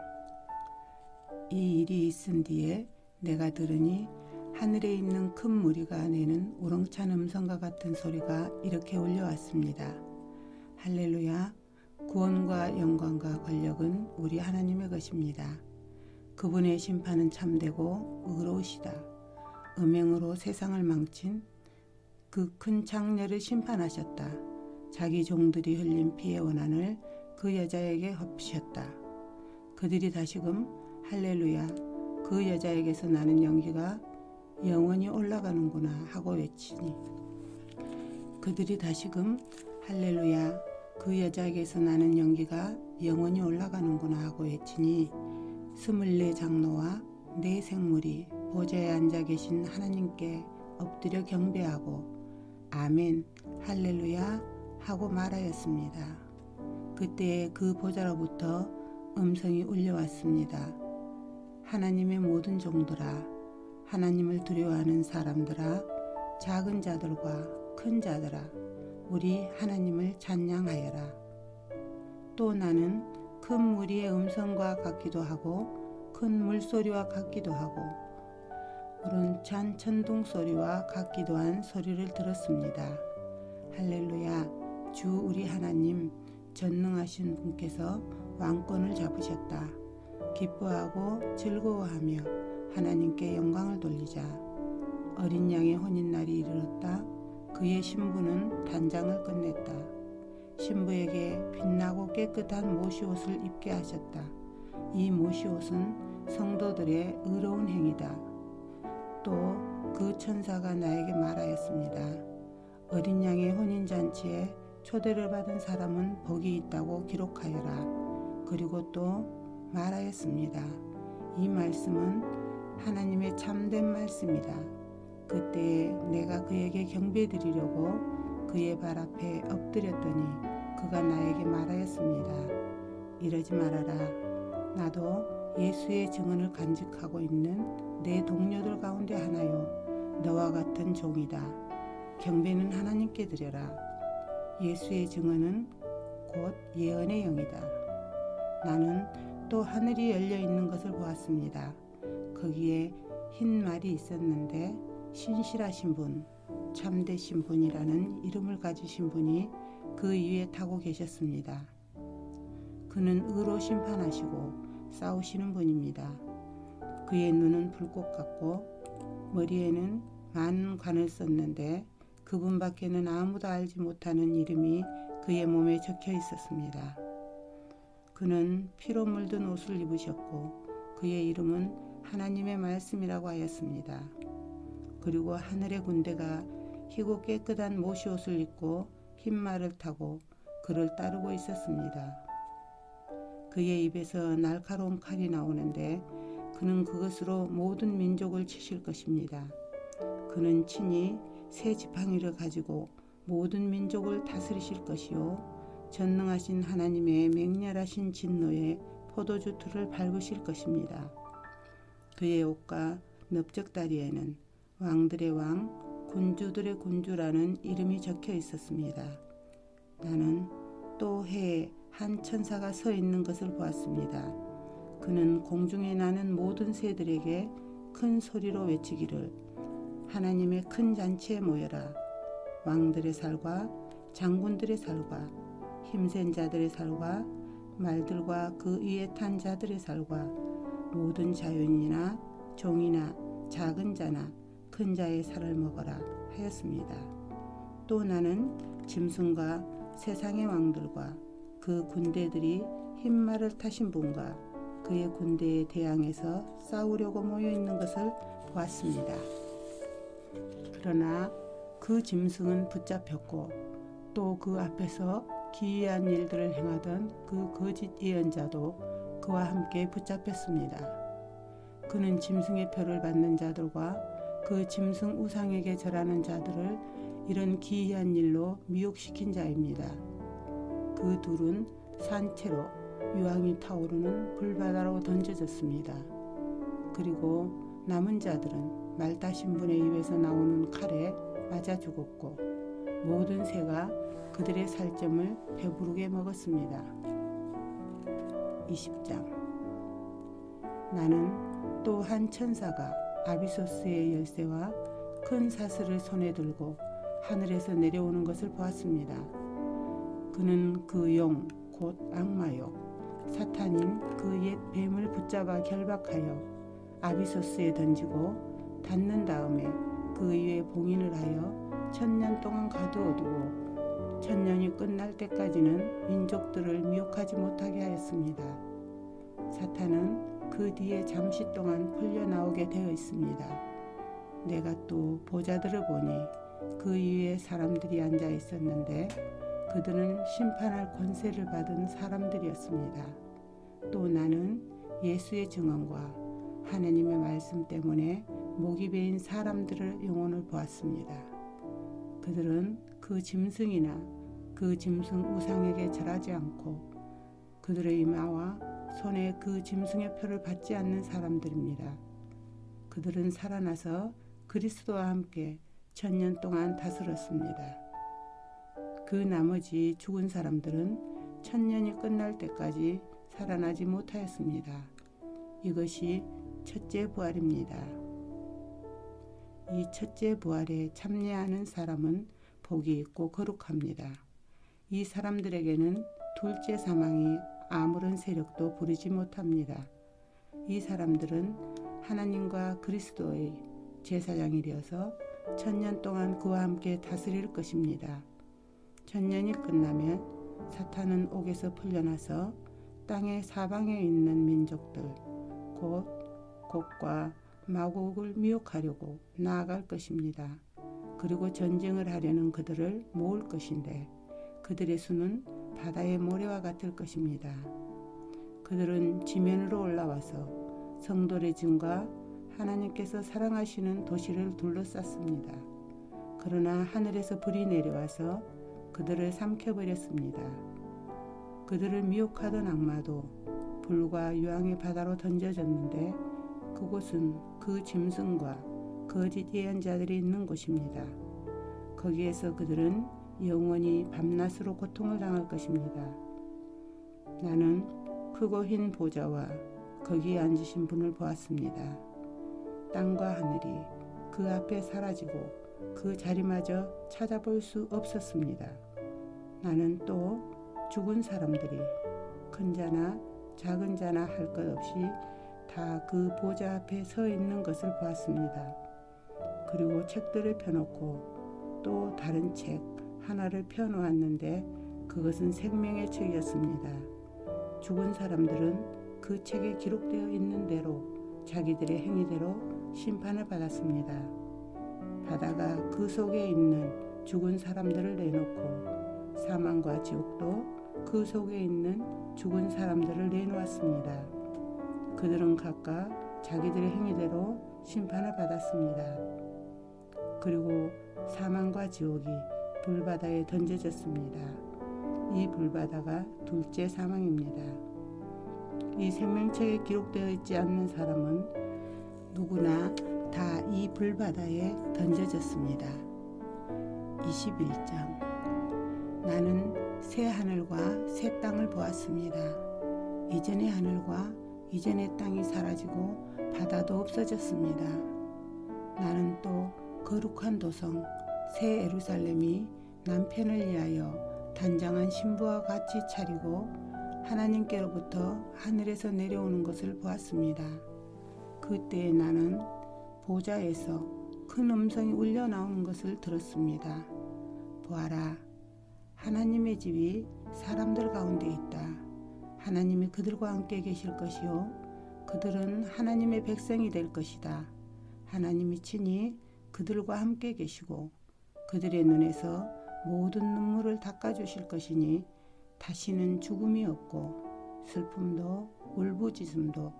이 일이 있은 뒤에 내가 들으니 하늘에 있는 큰 무리가 내는 우렁찬 음성과 같은 소리가 이렇게 울려왔습니다. 할렐루야! 구원과 영광과 권력은 우리 하나님의 것입니다. 그분의 심판은 참되고 의로우시다. 음행으로 세상을 망친 그 큰 장렬을 심판하셨다. 자기 종들이 흘린 피의 원한을 그 여자에게 덮으셨다. 그들이 다시금 할렐루야, 그 여자에게서 나는 연기가 영원히 올라가는구나 하고 외치니, 그들이 다시금 할렐루야, 그 여자에게서 나는 연기가 영원히 올라가는구나 하고 외치니 24 장로와 4 생물이 보좌에 앉아 계신 하나님께 엎드려 경배하고 아멘, 할렐루야 하고 말하였습니다. 그때에 그 보좌로부터 음성이 울려왔습니다. 하나님의 모든 종들아, 하나님을 두려워하는 사람들아, 작은 자들과 큰 자들아, 우리 하나님을 찬양하여라. 또 나는 큰 무리의 음성과 같기도 하고 큰 물소리와 같기도 하고 우렁찬 천둥 소리와 같기도 한 소리를 들었습니다. 할렐루야, 주 우리 하나님 전능하신 분께서 왕권을 잡으셨다. 기뻐하고 즐거워하며 하나님께 영광을 돌리자. 어린 양의 혼인날이 이르렀다. 그의 신부는 단장을 끝냈다. 신부에게 빛나고 깨끗한 모시옷을 입게 하셨다. 이 모시옷은 성도들의 의로운 행위다. 또 그 천사가 나에게 말하였습니다. 어린 양의 혼인잔치에 초대를 받은 사람은 복이 있다고 기록하여라. 그리고 또 말하였습니다. 이 말씀은 하나님의 참된 말씀이다. 그때에 내가 그에게 경배드리려고 그의 발 앞에 엎드렸더니 그가 나에게 말하였습니다. 이러지 말아라. 나도 예수의 증언을 간직하고 있는 내 동료들 가운데 하나요. 너와 같은 종이다. 경배는 하나님께 드려라. 예수의 증언은 곧 예언의 영이다. 나는 또 하늘이 열려 있는 것을 보았습니다. 거기에 흰 말이 있었는데 신실하신 분, 참되신 분이라는 이름을 가지신 분이 그 위에 타고 계셨습니다. 그는 의로 심판하시고 싸우시는 분입니다. 그의 눈은 불꽃 같고 머리에는 많은 관을 썼는데 그분밖에는 아무도 알지 못하는 이름이 그의 몸에 적혀 있었습니다. 그는 피로 물든 옷을 입으셨고 그의 이름은 하나님의 말씀이라고 하였습니다. 그리고 하늘의 군대가 희고 깨끗한 모시옷을 입고 흰 말을 타고 그를 따르고 있었습니다. 그의 입에서 날카로운 칼이 나오는데 그는 그것으로 모든 민족을 치실 것입니다. 그는 친히 새 지팡이를 가지고 모든 민족을 다스리실 것이요 전능하신 하나님의 맹렬하신 진노에 포도주 틀을 밟으실 것입니다. 그의 옷과 넓적다리에는 왕들의 왕, 군주들의 군주라는 이름이 적혀 있었습니다. 나는 또 해에 한 천사가 서 있는 것을 보았습니다. 그는 공중에 나는 모든 새들에게 큰 소리로 외치기를 하나님의 큰 잔치에 모여라. 왕들의 살과 장군들의 살과 힘센 자들의 살과 말들과 그 위에 탄 자들의 살과 모든 자연이나 종이나 작은 자나 큰 자의 살을 먹어라 하였습니다. 또 나는 짐승과 세상의 왕들과 그 군대들이 흰 말을 타신 분과 그의 군대에 대항해서 싸우려고 모여 있는 것을 보았습니다. 그러나 그 짐승은 붙잡혔고 또 그 앞에서 기이한 일들을 행하던 그 거짓 예언자도 그와 함께 붙잡혔습니다. 그는 짐승의 표를 받는 자들과 그 짐승 우상에게 절하는 자들을 이런 기이한 일로 미혹시킨 자입니다. 그 둘은 산채로 유황이 타오르는 불바다로 던져졌습니다. 그리고 남은 자들은 말 타신 분의 입에서 나오는 칼에 맞아 죽었고 모든 새가 그들의 살점을 배부르게 먹었습니다. 20장. 나는 또 한 천사가 아비소스의 열쇠와 큰 사슬을 손에 들고 하늘에서 내려오는 것을 보았습니다. 그는 그 영 곧 악마요 사탄인 그 옛 뱀을 붙잡아 결박하여 아비소스에 던지고 닫는 다음에 그 위에 봉인을 하여 1000년 동안 가두어두고 1000년이 끝날 때까지는 민족들을 미혹하지 못하게 하였습니다. 사탄은 그 뒤에 잠시 동안 풀려나오게 되어 있습니다. 내가 또 보좌들을 보니 그 위에 사람들이 앉아 있었는데 그들은 심판할 권세를 받은 사람들이었습니다. 또 나는 예수의 증언과 하나님의 말씀 때문에 목이 베인 사람들의 영혼을 보았습니다. 그들은 그 짐승이나 그 짐승 우상에게 절하지 않고 그들의 이마와 손에 그 짐승의 표를 받지 않는 사람들입니다. 그들은 살아나서 그리스도와 함께 1000년 동안 다스렸습니다. 그 나머지 죽은 사람들은 1000년이 끝날 때까지 살아나지 못하였습니다. 이것이 첫째 부활입니다. 이 첫째 부활에 참여하는 사람은 복이 있고 거룩합니다. 이 사람들에게는 둘째 사망이 아무런 세력도 부리지 못합니다. 이 사람들은 하나님과 그리스도의 제사장이 되어서 1000년 동안 그와 함께 다스릴 것입니다. 1000년이 끝나면 사탄은 옥에서 풀려나서 땅의 사방에 있는 민족들 곧 곡과 마곡을 미혹하려고 나아갈 것입니다. 그리고 전쟁을 하려는 그들을 모을 것인데 그들의 수는 바다의 모래와 같을 것입니다. 그들은 지면으로 올라와서 성도의 증과 하나님께서 사랑하시는 도시를 둘러쌌습니다. 그러나 하늘에서 불이 내려와서 그들을 삼켜버렸습니다. 그들을 미혹하던 악마도 불과 유황의 바다로 던져졌는데 그곳은 그 짐승과 거짓 예언자들이 있는 곳입니다. 거기에서 그들은 영원히 밤낮으로 고통을 당할 것입니다. 나는 크고 흰 보좌와 거기에 앉으신 분을 보았습니다. 땅과 하늘이 그 앞에 사라지고 그 자리마저 찾아볼 수 없었습니다. 나는 또 죽은 사람들이 큰 자나 작은 자나 할 것 없이 다 그 보좌 앞에 서 있는 것을 보았습니다. 그리고 책들을 펴놓고 또 다른 책 하나를 펴놓았는데 그것은 생명의 책이었습니다. 죽은 사람들은 그 책에 기록되어 있는 대로 자기들의 행위대로 심판을 받았습니다. 바다가 그 속에 있는 죽은 사람들을 내놓고 사망과 지옥도 그 속에 있는 죽은 사람들을 내놓았습니다. 그들은 각각 자기들의 행위대로 심판을 받았습니다. 그리고 사망과 지옥이 불바다에 던져졌습니다. 이 불바다가 둘째 사망입니다. 이 생명책에 기록되어 있지 않는 사람은 누구나 다 이 불바다에 던져졌습니다. 21장. 나는 새 하늘과 새 땅을 보았습니다. 이전의 하늘과 이전의 땅이 사라지고 바다도 없어졌습니다. 나는 또 거룩한 도성 새 예루살렘이 남편을 위하여 단장한 신부와 같이 차리고 하나님께로부터 하늘에서 내려오는 것을 보았습니다. 그때에 나는 보좌에서 큰 음성이 울려 나오는 것을 들었습니다. 보아라, 하나님의 집이 사람들 가운데 있다. 하나님이 그들과 함께 계실 것이요 그들은 하나님의 백성이 될 것이다. 하나님이 친히 그들과 함께 계시고 그들의 눈에서 모든 눈물을 닦아주실 것이니 다시는 죽음이 없고 슬픔도 울부짖음도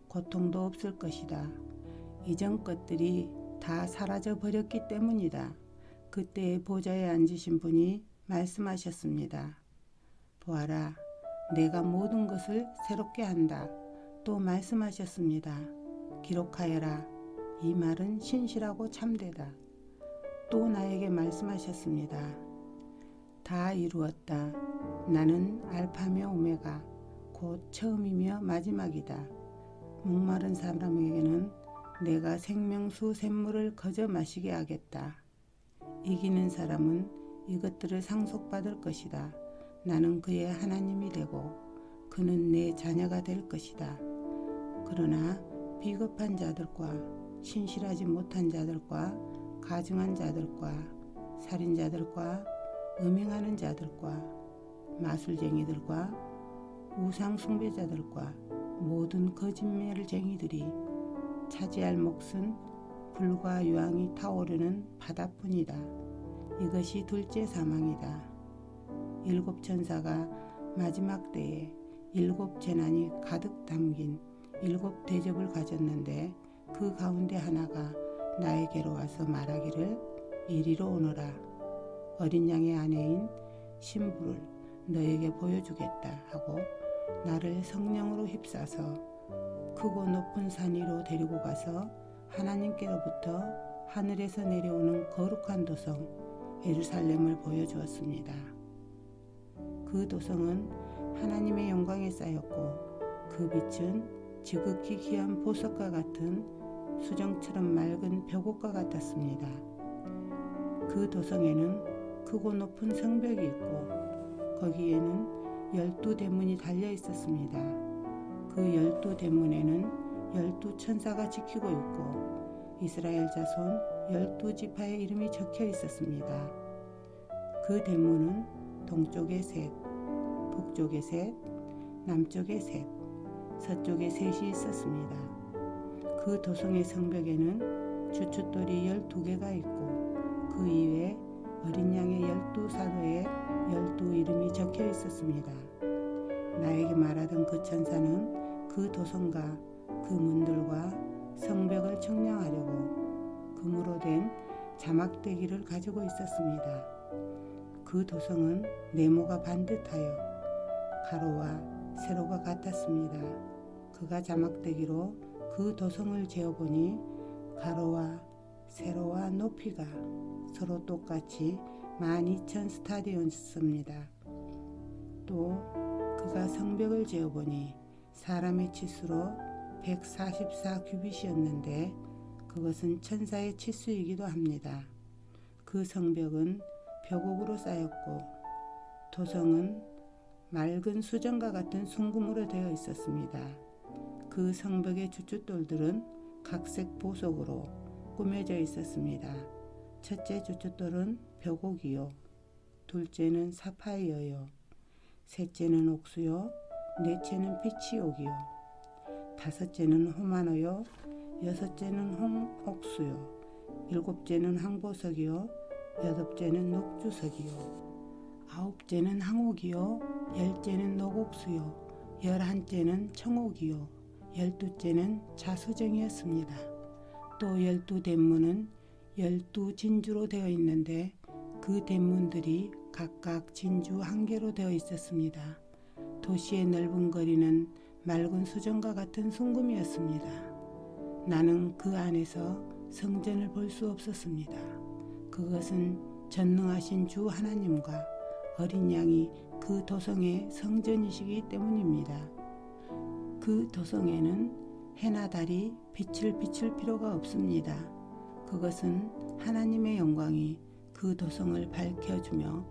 고통도 없을 것이다. 이전 것들이 다 사라져 버렸기 때문이다. 그때 보좌에 앉으신 분이 말씀하셨습니다. 보아라, 내가 모든 것을 새롭게 한다. 또 말씀하셨습니다. 기록하여라. 이 말은 신실하고 참되다. 또 나에게 말씀하셨습니다. 다 이루었다. 나는 알파며 오메가 곧 처음이며 마지막이다. 목마른 사람에게는 내가 생명수 샘물을 거저 마시게 하겠다. 이기는 사람은 이것들을 상속받을 것이다. 나는 그의 하나님이 되고 그는 내 자녀가 될 것이다. 그러나 비겁한 자들과 신실하지 못한 자들과 가증한 자들과 살인자들과 음행하는 자들과 마술쟁이들과 우상 숭배자들과 모든 거짓말쟁이들이 차지할 몫은 불과 유황이 타오르는 바다뿐이다. 이것이 둘째 사망이다. 7 천사가 마지막 때에 7 재난이 가득 담긴 7 대접을 가졌는데 그 가운데 하나가 나에게로 와서 말하기를 이리로 오너라. 어린 양의 아내인 신부를 너에게 보여주겠다 하고 나를 성령으로 휩싸서 크고 높은 산 위로 데리고 가서 하나님께로부터 하늘에서 내려오는 거룩한 도성 예루살렘을 보여주었습니다. 그 도성은 하나님의 영광에 쌓였고 그 빛은 지극히 귀한 보석과 같은 수정처럼 맑은 벽옥과 같았습니다. 그 도성에는 크고 높은 성벽이 있고 거기에는 12대문이 달려 있었습니다. 그 12대문에는 12 천사가 지키고 있고 이스라엘 자손 12지파의 이름이 적혀 있었습니다. 그 대문은 동쪽에 셋, 북쪽에 셋, 남쪽에 셋, 서쪽에 셋이 있었습니다. 그 도성의 성벽에는 주춧돌이 12개가 있고 그 이외에 어린 양의 12사도의 12 이름이 적혀 있었습니다. 나에게 말하던 그 천사는 그 도성과 그 문들과 성벽을 청량하려고 금으로 된 자막대기를 가지고 있었습니다. 그 도성은 네모가 반듯하여 가로와 세로가 같았습니다. 그가 자막대기로 그 도성을 재어보니 가로와 세로와 높이가 서로 똑같이 12,000 스타디온이었습니다. 또 그가 성벽을 재어보니 사람의 치수로 144 규빗이었는데 그것은 천사의 치수이기도 합니다. 그 성벽은 벽옥으로 쌓였고 도성은 맑은 수정과 같은 순금으로 되어 있었습니다. 그 성벽의 주춧돌들은 각색 보석으로 꾸며져 있었습니다. 첫째 주춧돌은 벽옥이요, 둘째는 사파이어요, 셋째는 옥수요, 넷째는 피치옥이요, 다섯째는 호마노요, 여섯째는 홍옥수요, 일곱째는 황보석이요, 여덟째는 녹주석이요, 아홉째는 항옥이요, 열째는 녹옥수요, 11째는 청옥이요, 12째는 자수정이었습니다. 또 12대문은 12 진주로 되어 있는데 그 대문들이 각각 진주 1개로 되어 있었습니다. 도시의 넓은 거리는 맑은 수정과 같은 순금이었습니다. 나는 그 안에서 성전을 볼 수 없었습니다. 그것은 전능하신 주 하나님과 어린 양이 그 도성의 성전이시기 때문입니다. 그 도성에는 해나 달이 빛을 비출 필요가 없습니다. 그것은 하나님의 영광이 그 도성을 밝혀주며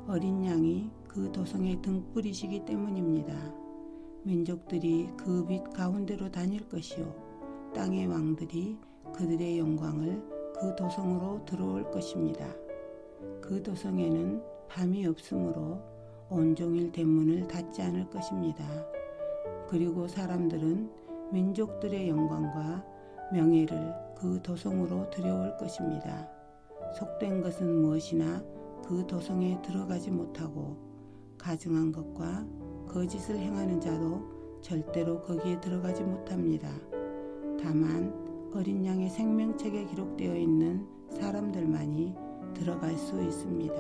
어린 양이 그 도성의 등불이시기 때문입니다. 민족들이 그 빛 가운데로 다닐 것이요 땅의 왕들이 그들의 영광을 그 도성으로 들어올 것입니다. 그 도성에는 밤이 없으므로 온종일 대문을 닫지 않을 것입니다. 그리고 사람들은 민족들의 영광과 명예를 그 도성으로 들여올 것입니다. 속된 것은 무엇이나 그 도성에 들어가지 못하고 가증한 것과 거짓을 행하는 자도 절대로 거기에 들어가지 못합니다. 다만 어린 양의 생명책에 기록되어 있는 사람들만이 들어갈 수 있습니다.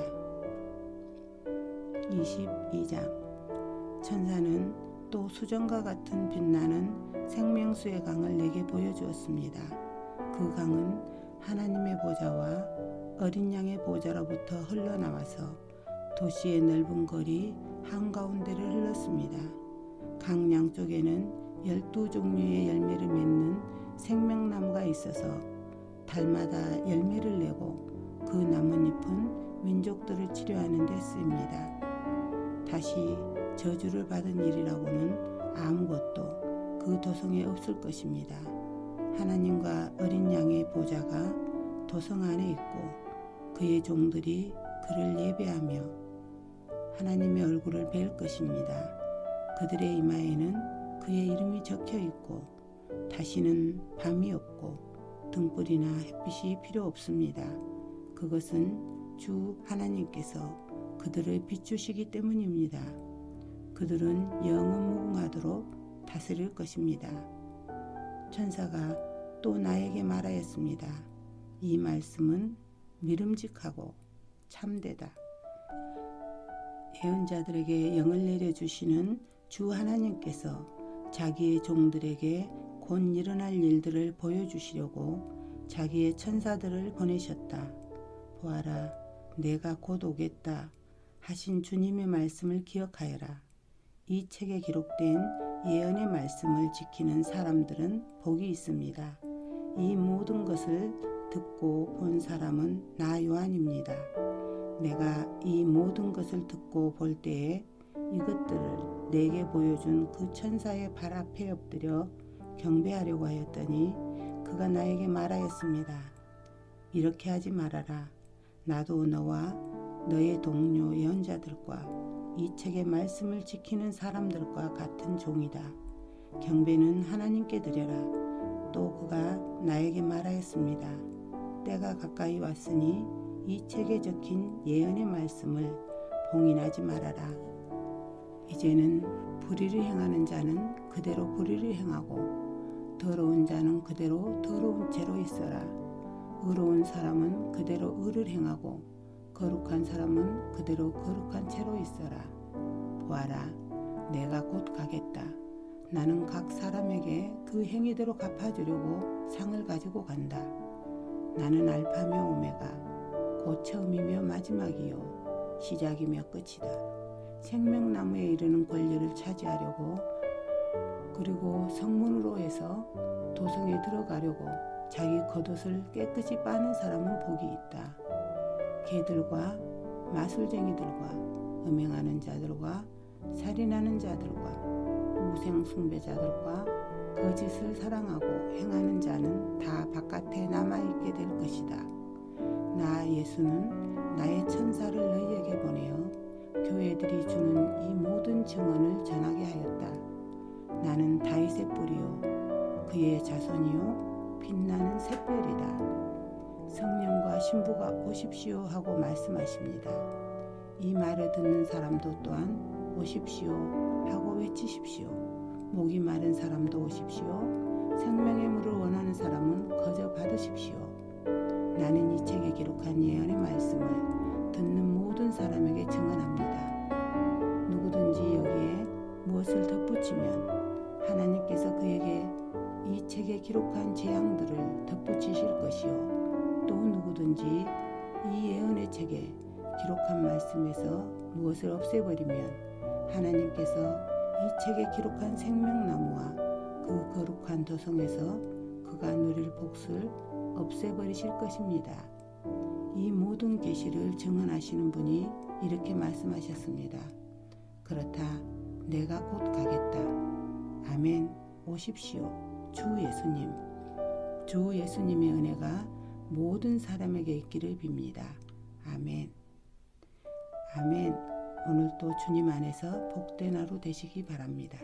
22장 천사는 또 수정과 같은 빛나는 생명수의 강을 내게 보여주었습니다. 그 강은 하나님의 보좌와 어린 양의 보좌로부터 흘러나와서 도시의 넓은 거리 한가운데를 흘렀습니다. 강 양쪽에는 12종류의 열매를 맺는 생명나무가 있어서 달마다 열매를 내고 그 나뭇잎은 민족들을 치료하는 데 쓰입니다. 다시 저주를 받은 일이라고는 아무것도 그 도성에 없을 것입니다. 하나님과 어린 양의 보좌가 도성 안에 있고 그의 종들이 그를 예배하며 하나님의 얼굴을 뵐 것입니다. 그들의 이마에는 그의 이름이 적혀 있고 다시는 밤이 없고 등불이나 햇빛이 필요 없습니다. 그것은 주 하나님께서 그들을 비추시기 때문입니다. 그들은 영원무궁하도록 다스릴 것입니다. 천사가 또 나에게 말하였습니다. 이 말씀은 믿음직하고 참되다. 예언자들에게 영을 내려주시는 주 하나님께서 자기의 종들에게 곧 일어날 일들을 보여주시려고 자기의 천사들을 보내셨다. 보아라, 내가 곧 오겠다 하신 주님의 말씀을 기억하여라. 이 책에 기록된 예언의 말씀을 지키는 사람들은 복이 있습니다. 이 모든 것을 듣고 본 사람은 나 요한입니다. 내가 이 모든 것을 듣고 볼 때에 이것들을 내게 보여준 그 천사의 발 앞에 엎드려 경배하려고 하였더니 그가 나에게 말하였습니다. 이렇게 하지 말아라. 나도 너와 너의 동료 예언자들과 이 책의 말씀을 지키는 사람들과 같은 종이다. 경배는 하나님께 드려라. 또 그가 나에게 말하였습니다. 때가 가까이 왔으니 이 책에 적힌 예언의 말씀을 봉인하지 말아라. 이제는 불의를 행하는 자는 그대로 불의를 행하고 더러운 자는 그대로 더러운 채로 있어라. 의로운 사람은 그대로 의를 행하고 거룩한 사람은 그대로 거룩한 채로 있어라. 보아라, 내가 곧 가겠다. 나는 각 사람에게 그 행위대로 갚아주려고 상을 가지고 간다. 나는 알파며 오메가, 곧 처음이며 마지막이요 시작이며 끝이다. 생명나무에 이르는 권리를 차지하려고 그리고 성문으로 해서 도성에 들어가려고 자기 겉옷을 깨끗이 빠는 사람은 복이 있다. 개들과 마술쟁이들과 음행하는 자들과 살인하는 자들과 우상 숭배자들과 거짓을 사랑하고 행하는 자는 다 바깥에 남아있게 될 것이다. 나 예수는 나의 천사를 너희에게 보내어 교회들이 주는 이 모든 증언을 전하게 하였다. 나는 다윗의 뿌리요 그의 자손이요 빛나는 샛별이다. 성령과 신부가 오십시오 하고 말씀하십니다. 이 말을 듣는 사람도 또한 오십시오 하고 외치십시오. 목이 마른 사람도 오십시오. 생명의 물을 원하는 사람은 거저 받으십시오. 나는 이 책에 기록한 예언의 말씀을 듣는 모든 사람에게 증언합니다. 누구든지 여기에 무엇을 덧붙이면 하나님께서 그에게 이 책에 기록한 재앙들을 덧붙이실 것이요 또 누구든지 이 예언의 책에 기록한 말씀에서 무엇을 없애버리면 하나님께서 이 책에 기록한 생명나무와 그 거룩한 도성에서 그가 누릴 복을 없애버리실 것입니다. 이 모든 계시를 증언하시는 분이 이렇게 말씀하셨습니다. 그렇다. 내가 곧 가겠다. 아멘. 오십시오. 주 예수님. 주 예수님의 은혜가 모든 사람에게 있기를 빕니다. 아멘. 아멘. 오늘도 주님 안에서 복된 하루 되시기 바랍니다.